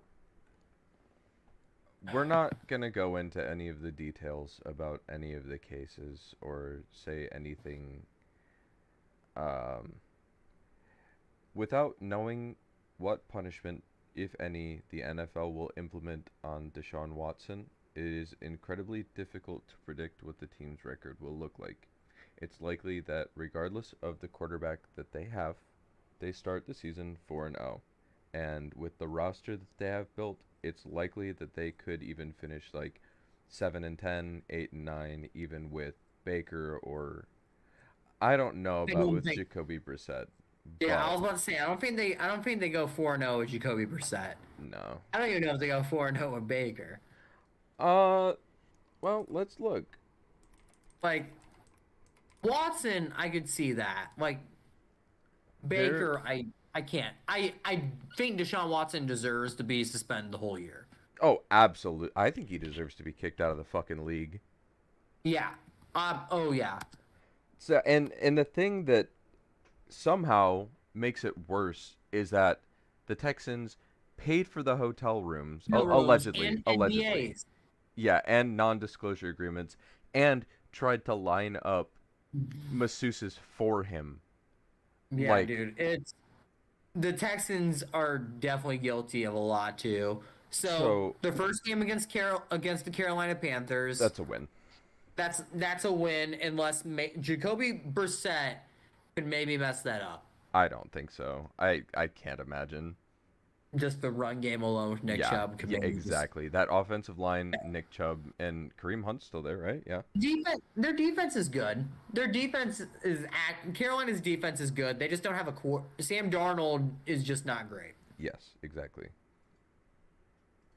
we're not going to go into any of the details about any of the cases or say anything um without knowing what punishment, if any, the NFL will implement on Deshaun Watson. It is incredibly difficult to predict what the team's record will look like. It's likely that regardless of the quarterback that they have, they start the season 4 and 0. And with the roster that they have built, it's likely that they could even finish like 7 and 10, 8 and 9 even with Baker, or I don't know I about don't with think. Jacoby Brissett, Yeah, I but was about to say I don't think they go 4-0 with Jacoby Brissett. no. I don't even know if they go 4-0 with Baker. Uh well, let's look. Like Watson, I could see that. Like There Baker, I can't. I think Deshaun Watson deserves to be suspended the whole year. Oh, absolutely. I think he deserves to be kicked out of the fucking league. Yeah. Oh yeah. So and the thing that somehow makes it worse is that the Texans paid for the hotel rooms No rooms allegedly, and allegedly. NDAs. Yeah, and non-disclosure agreements, and tried to line up masseuses for him. Yeah, Like, dude. It's the Texans are definitely guilty of a lot too. So so the first game against the Carolina Panthers, that's a win. that's a win unless Jacoby Brissett could maybe mess that up. I don't think so. I can't imagine. Just the run game alone with Nick Yeah, Chubb could yeah, maybe just exactly. That offensive line, Nick Chubb and Kareem Hunt's still there, right? Yeah. defense. Their defense is good. Carolina's defense is good. They just don't have a core. Sam Darnold is just not great. Yes, exactly.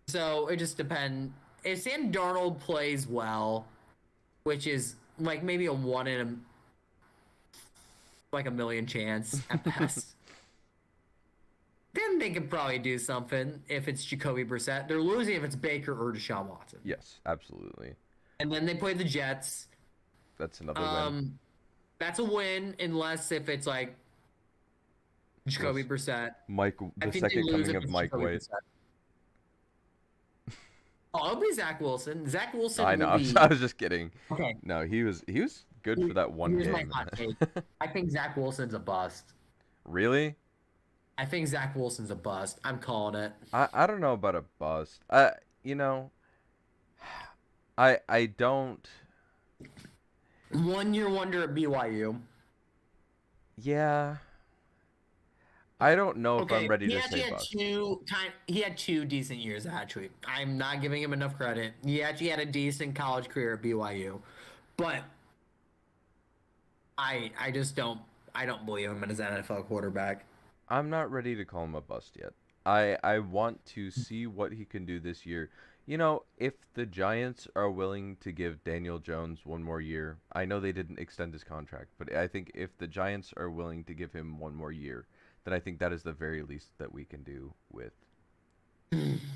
So it just depends. If Sam Darnold plays well, which is like maybe a one in a million chance at best, then they could probably do something. If it's Jacoby Brissett, they're losing if it's Baker or Deshaun Watson. Yes, absolutely. And then they play the Jets. That's another win. Um, that's a win unless if it's like Jacoby Was Brissett. Mike I the think they second lose coming if of it's Mike Jacoby White? Brissett. Oh, it'll be Zach Wilson. Zach I Wilson know. will I was, be I was just kidding. okay. No, he was good for that one Here's my game. hot take. I think Zach Wilson's a bust. Really? I think Zach Wilson's a bust. I'm calling it. I don't know about a bust. You know, I don't. 1 year wonder at BYU. Yeah, I don't know if I'm Okay, ready he to actually say had bust. he had 2 decent years actually. I'm not giving him enough credit. He actually had a decent college career at BYU. But I just don't believe him as an NFL quarterback. I'm not ready to call him a bust yet. I want to see what he can do this year. You know, if the Giants are willing to give Daniel Jones one more year, I know they didn't extend his contract, but I think if the Giants are willing to give him one more year, then I think that is the very least that we can do with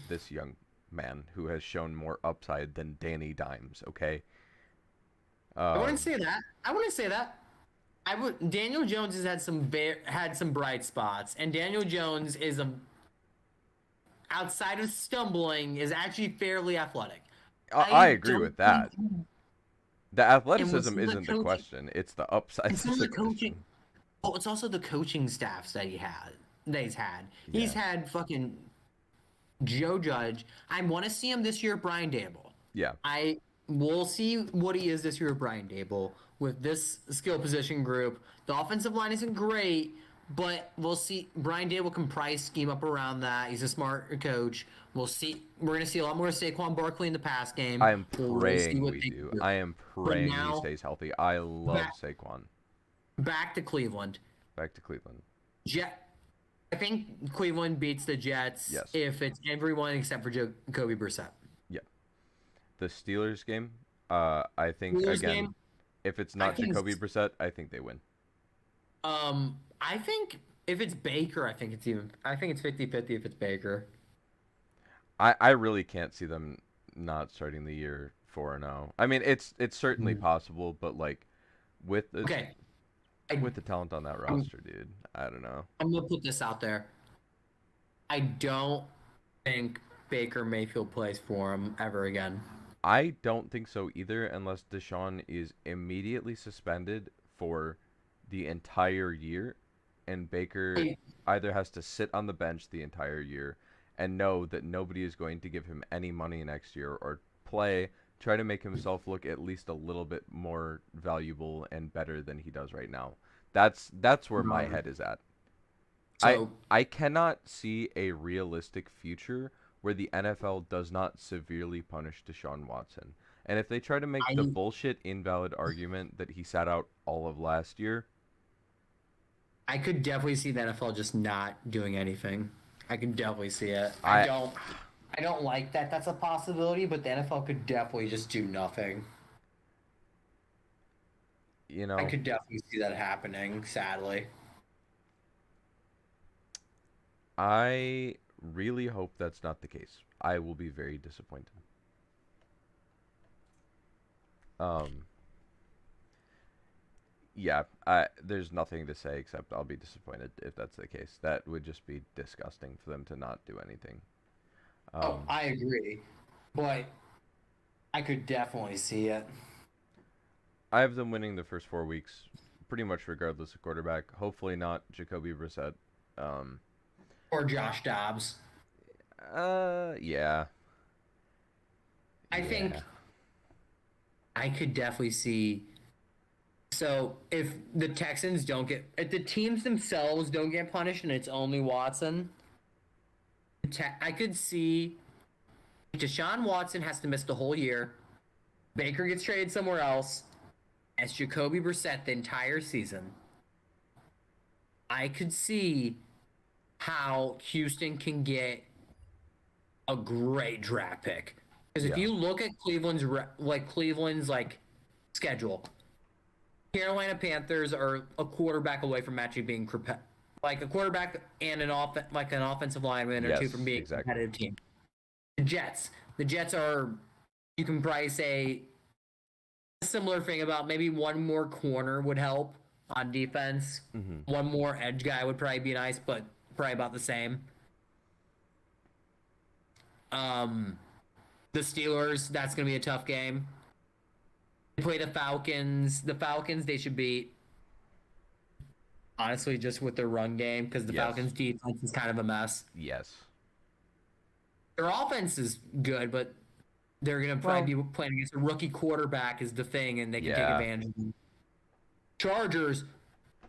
this young man who has shown more upside than Danny Dimes, okay? I wouldn't Um, say that. I wouldn't say that. I would. Daniel Jones has had some bright spots, and Daniel Jones is a outside of stumbling is actually fairly athletic. I I agree don't with think, that. The and with athleticism some of the isn't the coaching question, it's the upside and some that's of the the coaching, question. well, it's also the coaching staffs that he's had. He's Yeah. had fucking Joe Judge. I want to see him this year, Brian Dable. Yeah. I will see what he is this year, Brian Dable, with this skill position group. The offensive line isn't great, but we'll see. Brian Dable can probably scheme up around that. He's a smart coach. We'll see. We're gonna see a lot more Saquon Barkley in the pass game. I am We'll really see praying what we they do. do. I am But praying he now stays healthy. I love back Saquon. back to Cleveland. Back to Cleveland. Jet. I think Cleveland beats the Jets Yes. if it's everyone except for Jacoby Brissett. Yeah. The Steelers game, I think Steelers again, game. if it's I not can. Jacoby Brissett, I think they win. I think if it's Baker, I think it's even. I think it's 50-50 if it's Baker. I really can't see them not starting the year 4-0. I mean, it's certainly Mhm. possible, but like with the Okay, I, with the talent on that I'm, roster, dude, I don't know. I'm gonna put this out there. I don't think Baker Mayfield plays for him ever again. I don't think so either, unless Deshaun is immediately suspended for the entire year, and Baker I, either has to sit on the bench the entire year and know that nobody is going to give him any money next year, or try to make himself look at least a little bit more valuable and better than he does right now. That's where my um, head is at. I so I cannot see a realistic future where the NFL does not severely punish Deshaun Watson. And if they try to make the I bullshit invalid argument that he sat out all of last year, I could definitely see the NFL just not doing anything. I could definitely see it. I I don't like that. That's a possibility, but the NFL could definitely just do nothing. you I know, could definitely see that happening. Sadly. I really hope that's not the case. I will be very disappointed. Um yeah, there's nothing to say except I'll be disappointed if that's the case. That would just be disgusting for them to not do anything. Oh, Um I agree, but I could definitely see it. I have them winning the first 4 weeks, pretty much regardless of quarterback. Hopefully not Jacoby Brissett. Um, Or Josh Dobbs. yeah, I think yeah, I could definitely see. So if the Texans don't get, if the teams themselves don't get punished and it's only Watson, I could see Deshaun Watson has to miss the whole year. Baker gets traded somewhere else. As Jacoby Brissett the entire season. I could see how Houston can get a great draft pick. Because if yeah, you look at Cleveland's like schedule, Carolina Panthers are a quarterback away from actually being like a quarterback and an offensive lineman or two from yes, being a exactly. competitive team. The Jets are you can probably say a similar thing about maybe one more corner would help on defense. Hmm. One more edge guy would probably be nice, but probably about the same. Um, the Steelers, that's going to be a tough game. They play the Falcons. The Falcons, they should beat, honestly, just with their run game because the Yes, Falcons' defense is kind of a mess. yes. Their offense is good, but they're going to Well, probably be playing against a rookie quarterback, is the thing, and they can take yeah. advantage of them. Chargers,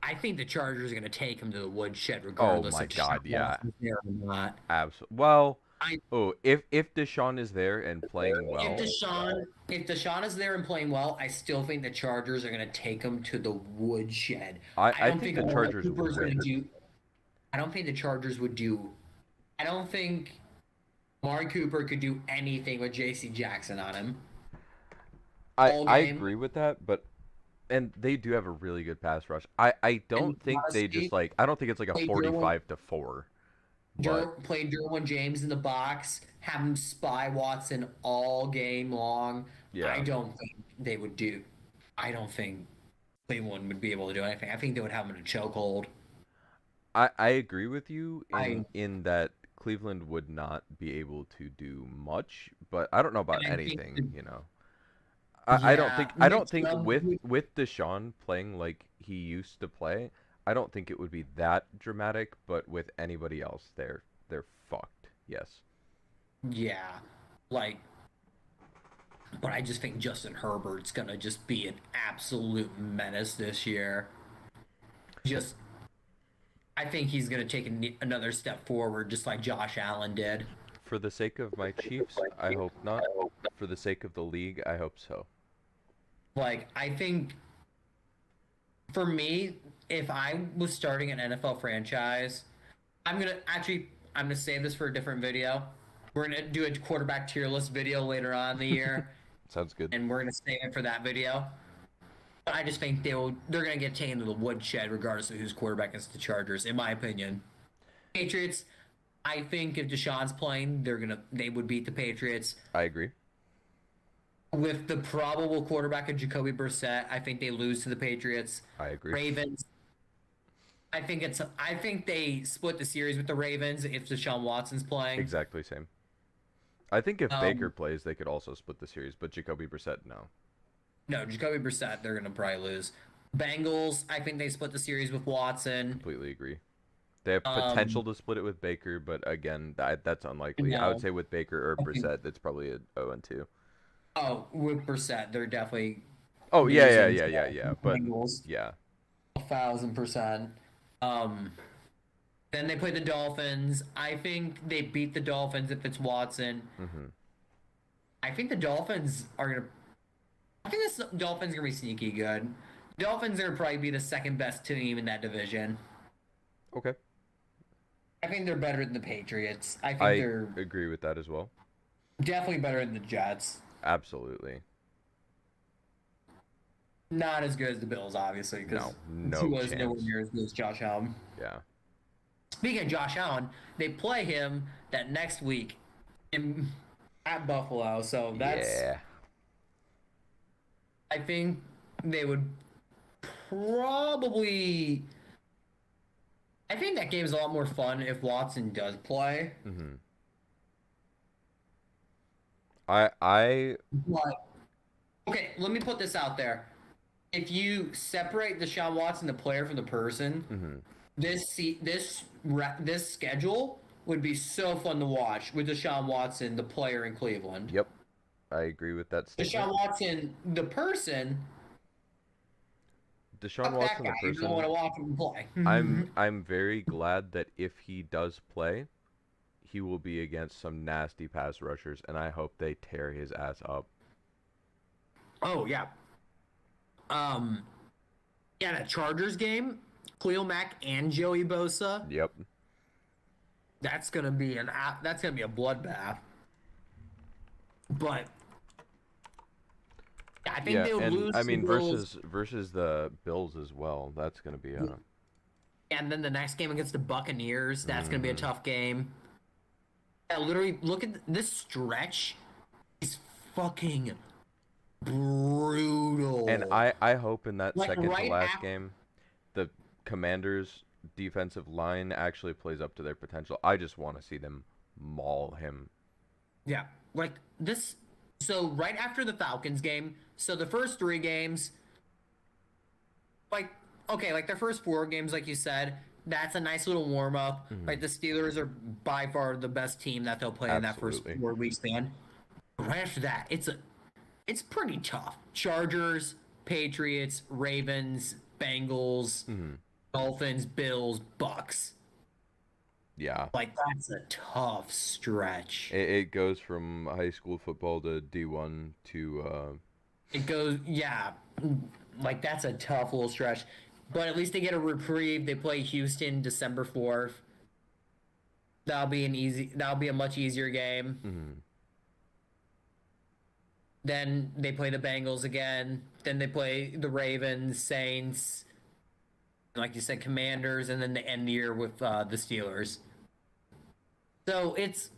I think the Chargers are going to take him to the woodshed Oh regardless my if Deshaun God, yeah, Watson's there or not. absolutely. Well, I oh, if Deshaun is there and playing if well, Deshaun if Deshaun is there and playing well, I still think the Chargers are going to take him to the woodshed. I I don't think think the Amari Chargers Cooper is going to win. do. I don't think the Chargers would do I don't think Amari Cooper could do anything with J.C. Jackson on him I all I game. agree with that, but and they do have a really good pass rush. I And don't think they just honestly, like I don't think it's like a play Derwin, 45-4, but play Derwin James in the box, have him spy Watson all game long. I yeah. don't think they would do. I don't think Cleveland would be able to do anything. I think they would have him in a chokehold. I agree with you I in that Cleveland would not be able to do much, but I don't know about and I think anything, the, you know. yeah, I Nick don't think Chubb with Deshaun playing like he used to play, I don't think it would be that dramatic, but with anybody else they're fucked. Yes. yeah, like, but I just think Justin Herbert's gonna just be an absolute menace this year. Just, I think he's gonna take another step forward, just like Josh Allen did. For the sake of my Chiefs, I hope not. For the sake of the league, I hope so. Like, I think for me, if I was starting an NFL franchise, I'm gonna save this for a different video. We're gonna do a quarterback tier list video later on in the year, Sounds good. and we're gonna save it for that video. But I just think they're gonna get taken to the woodshed regardless of who's quarterback against the Chargers, in my opinion. Patriots, I think if Deshaun's playing, they would beat the Patriots. I agree. With the probable quarterback of Jacoby Brissett, I think they lose to the Patriots. I agree. Ravens, I think they split the series with the Ravens if Deshaun Watson's playing. Exactly same. I think if Baker Um, plays, they could also split the series, but Jacoby Brissett, no. no, Jacoby Brissett, they're gonna probably lose. Bengals, I think they split the series with Watson. Completely agree. They have potential Um, to split it with Baker, but again, that's unlikely. I would no, say with Baker or I think, Brissett, that's probably a 0-2. oh, with Brissett, they're definitely Oh losing to yeah. the But Bengals, yeah, 1,000%. Um, then they play the Dolphins. I think they beat the Dolphins if it's Watson. hmm I think the Dolphins are gonna. I think the Dolphins are gonna be sneaky good. Dolphins are gonna probably be the second best team in that division. okay. I think they're better than the Patriots. I think I they're agree with that as well. definitely better than the Jets. Absolutely. Not as good as the Bills, obviously, because No, no Tua is nowhere chance. near as good as Josh Allen. Yeah. Speaking of Josh Allen, they play him that next week at Buffalo, so that's. Yeah. I think they would probably. I think that game's a lot more fun if Watson does play. hmm I But okay, let me put this out there. If you separate Deshaun Watson, the player, from the person, hmm this schedule would be so fun to watch with Deshaun Watson, the player in Cleveland. Yep. I agree with that Deshaun statement. Watson, the person, Deshaun fuck that Watson, guy. the You don't want person, to watch him play. I'm very glad that if he does play, he will be against some nasty pass rushers, and I hope they tear his ass up. Oh yeah. Um. Yeah, that Chargers game, Khalil Mack and Joey Bosa. Yep. That's gonna be a bloodbath. But I think Yeah, they would and lose I to the mean Bills. versus the Bills as well. That's gonna be a. And then the next game against the Buccaneers, that's going to be a hmm tough game. Yeah, literally, look at this stretch. It's fucking And brutal. I hope in that Like second to right last after, game, the Commanders' defensive line actually plays up to their potential. I just want to see them maul him. yeah, like this. So right after the Falcons game, so the first three games, like okay, like their first four games, like you said, that's a nice little warm up. hmm Like the Steelers are by far the best team that they'll play in that first Absolutely. 4 week span. Right after that, it's pretty tough. Chargers, Patriots, Ravens, Bengals, hmm Dolphins, Bills, Bucks. Yeah. Like that's a tough stretch. It goes from high school football to D1 to It goes, yeah, like that's a tough little stretch. But at least they get a reprieve. They play Houston December 4th. That'll be a much easier game. Hmm. Then they play the Bengals again. Then they play the Ravens, Saints, like you said, Commanders, and then they end the year with the Steelers. So it's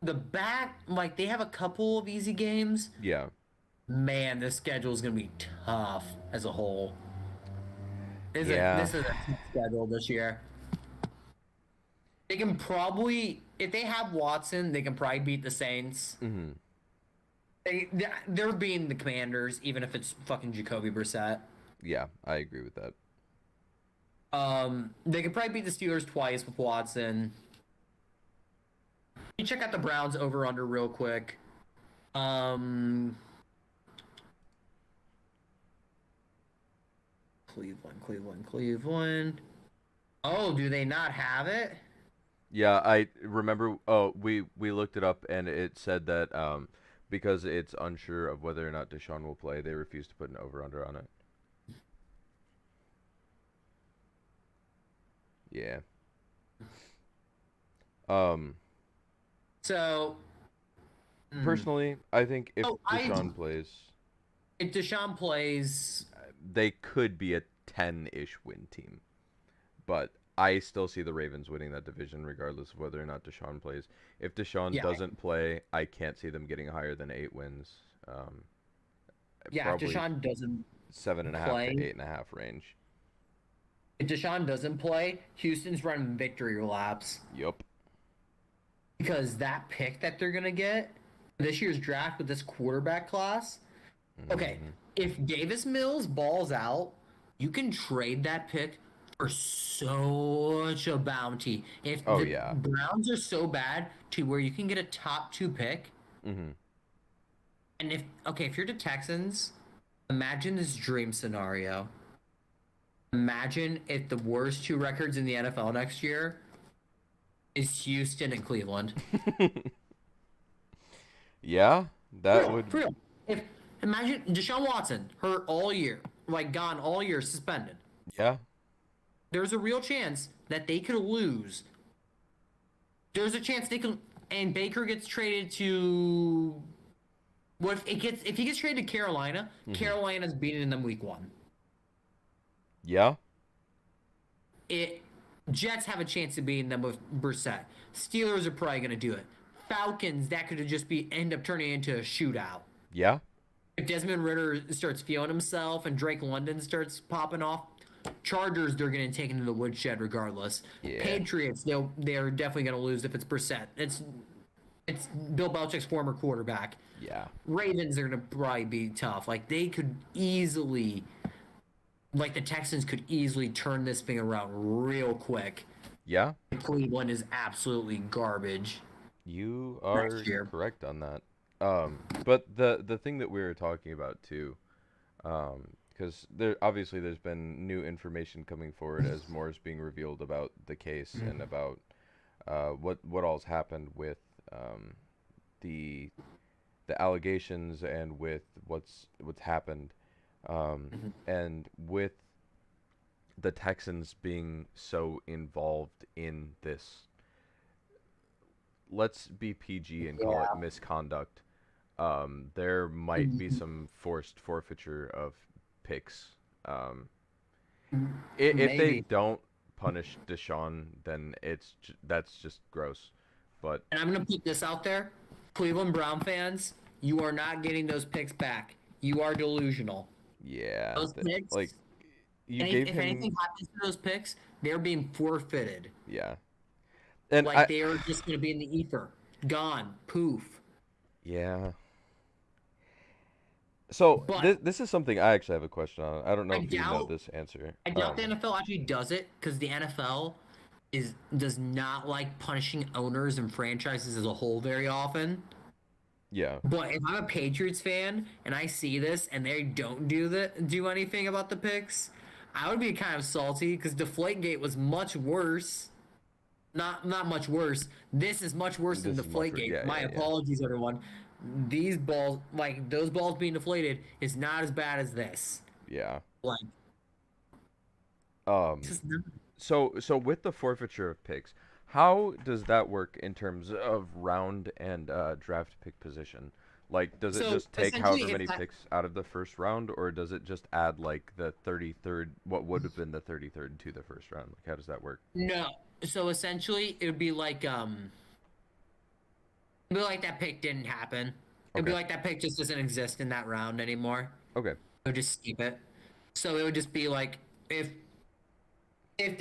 the back. Like they have a couple of easy games. Yeah. Man, this schedule is gonna be tough as a whole. Yeah. This is a tough schedule this year. They can probably, if they have Watson, they can probably beat the Saints. Hmm. They're being the Commanders, even if it's fucking Jacoby Brissett. Yeah, I agree with that. They could probably beat the Steelers twice with Watson. You check out the Browns over under real quick. Um, Cleveland. Oh, do they not have it? Yeah, I remember. Oh, we looked it up and it said that because it's unsure of whether or not Deshaun will play, they refuse to put an over under on it. Yeah. Um, So, hmm. Personally, I think if Oh, Deshaun plays, if Deshaun plays, they could be a 10-ish win team. But I still see the Ravens winning that division regardless of whether or not Deshaun plays. If Deshaun yeah, doesn't play, I can't see them getting higher than 8 wins. yeah. If Probably Deshaun doesn't 7.5 to play, 8.5 range. if Deshaun doesn't play, Houston's running victory laps Yup. because that pick that they're gonna get this year's draft with this quarterback class. Okay, Hmm. if Davis Mills balls out, you can trade that pick for such a bounty. If Oh the yeah. Browns are so bad to where you can get a top two pick, Hmm. and if you're the Texans, imagine this dream scenario. Imagine if the worst two records in the NFL next year is Houston and Cleveland. Yeah, For that real, would. for real. If imagine Deshaun Watson hurt all year, like gone all year, suspended. Yeah. There's a real chance that they could lose. There's a chance they could, and Baker gets traded to. What if he gets traded to Carolina? Hmm. Carolina's beating them week one. Yeah. It Jets have a chance of beating them with Brissett. Steelers are probably gonna do it. Falcons, that could just be end up turning into a shootout. Yeah. If Desmond Ritter starts feeling himself and Drake London starts popping off, Chargers they're going to take into the woodshed regardless. Yeah. Patriots they're definitely going to lose if it's Brissett. It's Bill Belichick's former quarterback. Yeah. Ravens are going to probably be tough. Like they could easily, like the Texans could easily turn this thing around real quick. Yeah. Cleveland is absolutely garbage You next are year. correct on that. But the thing that we were talking about too, because there's been new information coming forward as more is being revealed about the case and about what all's happened with the the allegations and with what's happened, and with the Texans being so involved in this, let's be PG and call it Yeah, misconduct. There might be some forced forfeiture of picks. Um, if they maybe. don't punish Deshaun, then that's just gross. But And I'm gonna put this out there, Cleveland Brown fans, you are not getting those picks back. You are delusional. yeah, Those like picks, you and gave if anything him, happens to those picks, they're being forfeited. yeah, and Like they are just gonna be in the ether, gone, poof. yeah. So But this is something I actually have a question on. I don't know I if you know doubt, this answer. I doubt the NFL actually does it because the NFL does not like punishing owners and franchises as a whole very often. Yeah, But if I'm a Patriots fan and I see this and they don't do anything about the picks, I would be kind of salty because Deflategate was much worse. Not much worse. This is much worse than this is much. Deflategate. Yeah, My yeah, yeah, apologies, everyone. These balls, like those balls being deflated, is not as bad as this. yeah. Like, it's Um, just not. so with the forfeiture of picks, How does that work in terms of round and draft pick position? Like, does it So just take however essentially, if many that picks out of the first round, or does it just add like the 33rd, what would have been the 33rd to the first round? Like, how does that work? no, so essentially it would be like it'd be like that pick didn't happen. It'd be Okay. like that pick just doesn't exist in that round anymore. Okay. It would just skip it. So it would just be like if if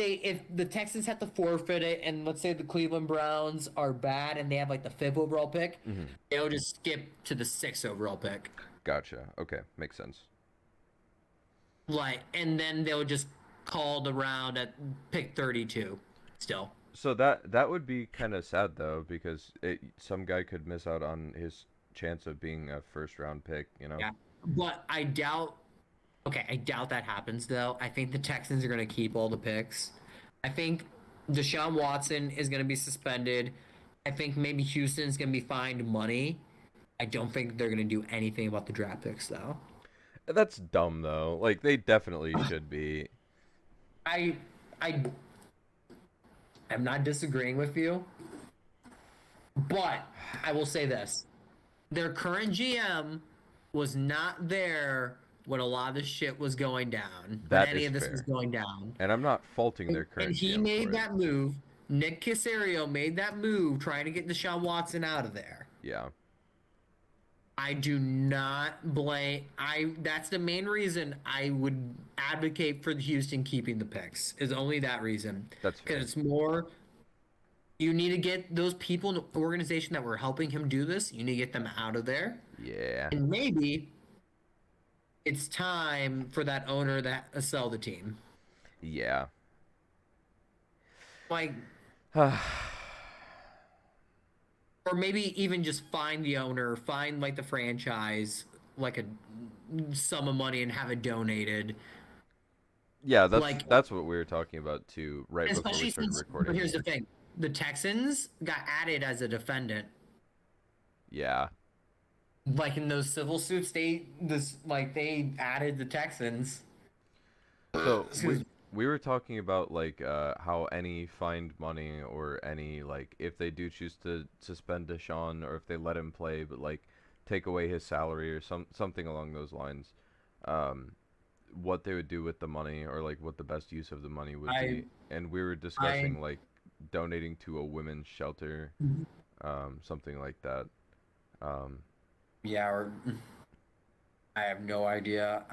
the Texans have to forfeit it, and let's say the Cleveland Browns are bad and they have like the fifth overall pick, Hmm. they'll just skip to the sixth overall pick. Gotcha. Okay. Makes sense. Like, and then they'll just call the round at pick 32 still. So that would be kind of sad though, because some guy could miss out on his chance of being a first round pick, you know? Yeah. But I doubt, okay, I doubt that happens though. I think the Texans are going to keep all the picks. I think Deshaun Watson is going to be suspended. I think maybe Houston's going to be fined money. I don't think they're going to do anything about the draft picks though. That's dumb though. Like they definitely should be. I I am not disagreeing with you, but I will say this. Their current GM was not there when a lot of this shit was going down, when That any is of this was fair. going down. And I'm not faulting And, their and current he GM for made it. that move. Nick Casario made that move trying to get Deshaun Watson out of there. Yeah. I do not blame that's the main reason I would advocate for the Houston keeping the picks. Is only that reason. That's Because fair. it's more you need to get those people in the organization that were helping him do this, you need to get them out of there. Yeah. And maybe it's time for that owner that sell the team. Yeah. Like or maybe even just find the owner, find like the franchise, like a sum of money and have it donated. Yeah, Like that's what we were talking about too right before we especially started since but recording. here's the thing. The Texans got added as a defendant. Yeah. Like in those civil suits, they added the Texans. So Excuse me. we were talking about like how any fined money or any like if they do choose to suspend Deshaun or if they let him play but like take away his salary or something along those lines, um, what they would do with the money or like what the best use of the money would I be. And we were I discussing like donating to a women's shelter, something like that. Um, yeah, or I have no idea.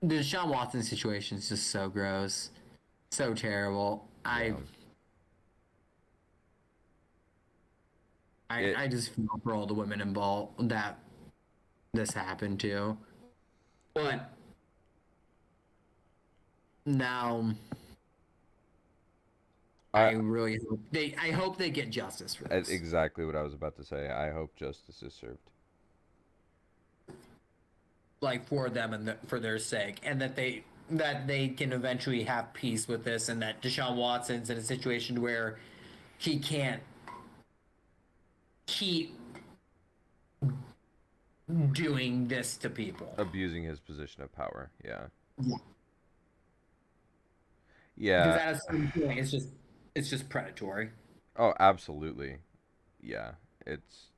The Deshaun Watson situation is just so gross, so terrible. yeah. It I just feel for all the women involved that this happened to. But now I I really hope I hope they get justice for this. exactly what I was about to say. I hope justice is served. Like for them and for their sake, and that they can eventually have peace with this, and that Deshaun Watson's in a situation where he can't keep doing this to people. Abusing his position of power. Yeah. Yeah. Because Yeah. at a certain point, it's just predatory. Oh, absolutely. Yeah. It's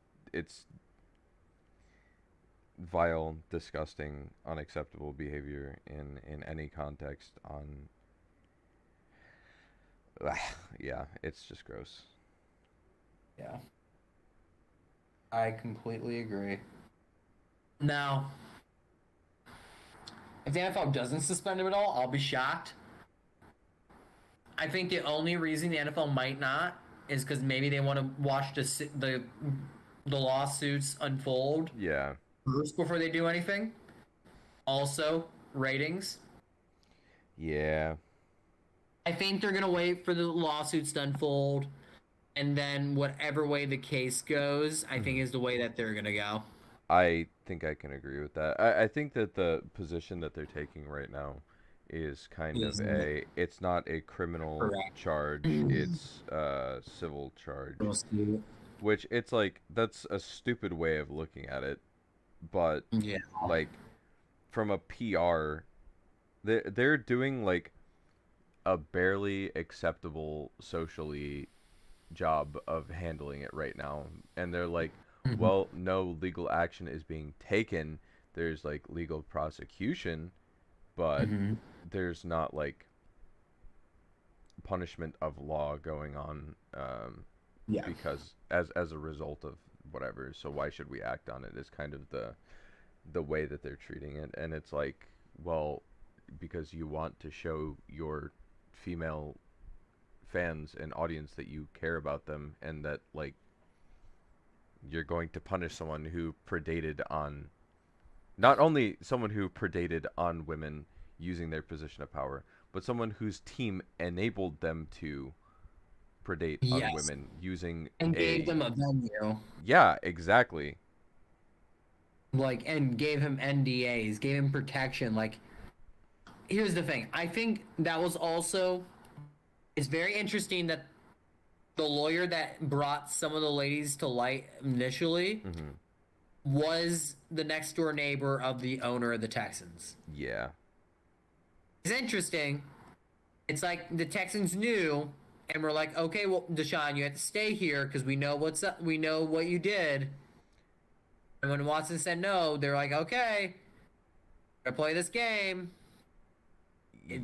vile, disgusting, unacceptable behavior in any context on yeah, it's just gross. Yeah, I completely agree. Now, if the NFL doesn't suspend him at all, I'll be shocked. I think the only reason the NFL might not is because maybe they want to watch the lawsuits unfold Yeah. first before they do anything. Also, ratings. Yeah. I think they're gonna wait for the lawsuits to unfold, and then whatever way the case goes, I think Mhm. is the way that they're gonna go. I think I can agree with that. I think that the position that they're taking right now is kind of Is it's not a criminal correct. charge, it's a civil charge. Mostly. Which it's like that's a stupid way of looking at it, but Yeah. like from a PR, they're doing like a barely acceptable socially job of handling it right now. And they're like, Mhm. well, no legal action is being taken. There's like legal prosecution, but Mhm. there's not like punishment of law going on, Yeah. because as a result of whatever. So why should we act on it? Is kind of the way that they're treating it, and it's like, well, because you want to show your female fans and audience that you care about them, and that like you're going to punish someone who predated on, not only someone who predated on women using their position of power, but someone whose team enabled them to predate on Yes. women using And gave a, them a venue. yeah, exactly. Like, and gave him NDAs, gave him protection. Like, here's the thing. I think that was also, it's very interesting that the lawyer that brought some of the ladies to light initially Mhm. was the next door neighbor of the owner of the Texans. Yeah. It's interesting. It's like the Texans knew, and we're like, okay, well, Deshaun, you have to stay here because we know what's up. We know what you did. And when Watson said no, they're like, okay, I play this game. It,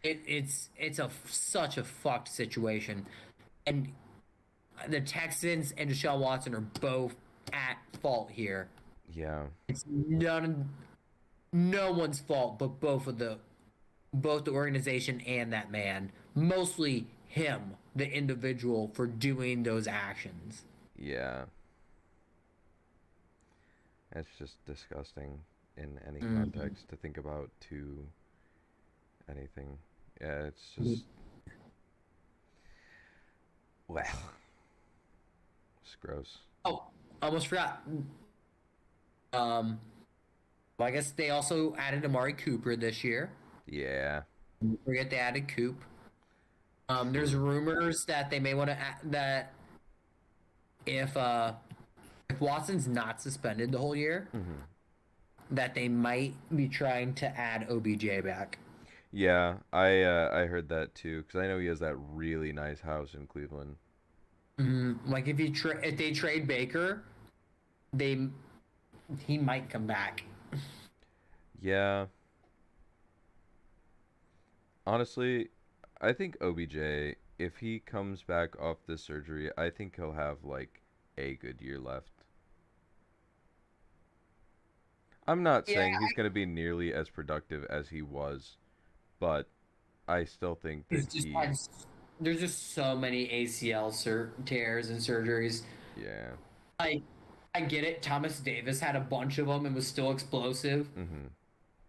Y- it's a such a fucked situation, and the Texans and Deshaun Watson are both at fault here. Yeah. It's no one's fault, but both the organization and that man. Mostly him, the individual, for doing those actions. Yeah. It's just disgusting in any Mm. context to think about to anything. Yeah, it's just, well, it's gross. Oh, almost forgot. Um, well, I guess they also added Amari Cooper this year. Yeah. Forget they added Coop. There's True. rumors that they may want to that if uh if Watson's not suspended the whole year, Mhm. that they might be trying to add OBJ back. Yeah, I heard that too, because I know he has that really nice house in Cleveland. Like if they trade Baker, they he might come back. Yeah, honestly, I think OBJ, if he comes back off this surgery, I think he'll have like a good year left. I'm not Yeah, saying he's going to be nearly as productive as he was, but I still think he's that just had. he, There's just so many ACL tears and surgeries. yeah. I I get it. Thomas Davis had a bunch of them and was still explosive, Hmm.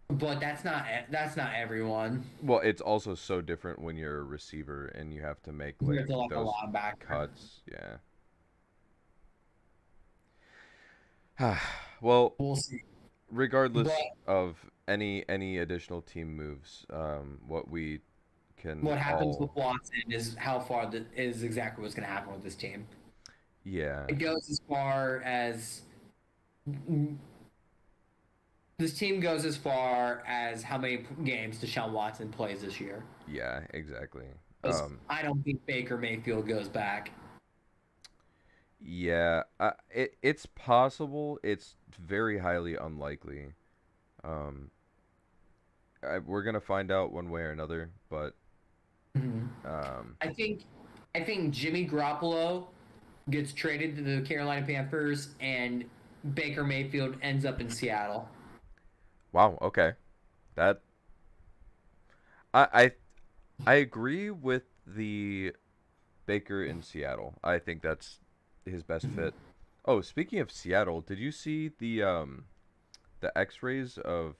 but that's not everyone. Well, it's also so different when you're a receiver and you have to make like Compared to like a those linebacker. cuts. Yeah. Well, We'll see. But regardless of any additional team moves, what we can what happens with all, Watson is how far that is exactly what's going to happen with this team. yeah, It goes as far as this team goes as far as how many games Deshaun Watson plays this year. yeah, exactly. Because I don't think Baker Mayfield goes back. Yeah, it's possible. It's very highly unlikely. Um, we're gonna find out one way or another, but Mhm. um, I think I think Jimmy Garoppolo gets traded to the Carolina Panthers and Baker Mayfield ends up in Seattle. wow, okay, that I I I agree with the Baker in Seattle. I think that's his best Mhm. fit. Oh, speaking of Seattle, did you see the X-rays of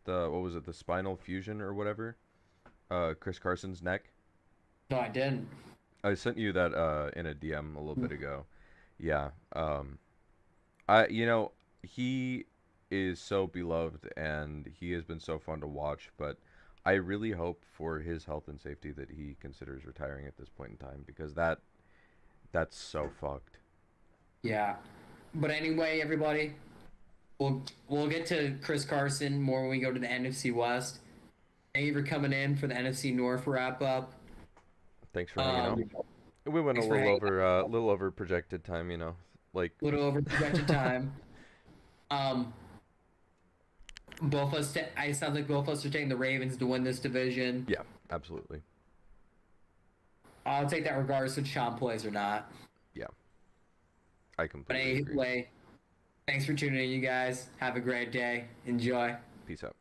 the, what was it, the spinal fusion or whatever? Chris Carson's neck. No, I didn't. I sent you that in a DM a little bit ago. Yeah. I he is so beloved and he has been so fun to watch, but I really hope for his health and safety that he considers retiring at this point in time, because that's so fucked. Yeah. But anyway, everybody, we'll get to Chris Carson more when we go to the NFC West. Thank you for coming in for the NFC North wrap up. Thanks for hanging out. We went Thanks for hanging a little over projected time, you know. Like a little over projected time. Um, both of us. I sounds like both of us are taking the Ravens to win this division. yeah, absolutely. I'll take that regardless if Sean plays or not. Yeah. I But completely agree. anyway, thanks for tuning in, you guys. Have a great day. Enjoy. Peace out.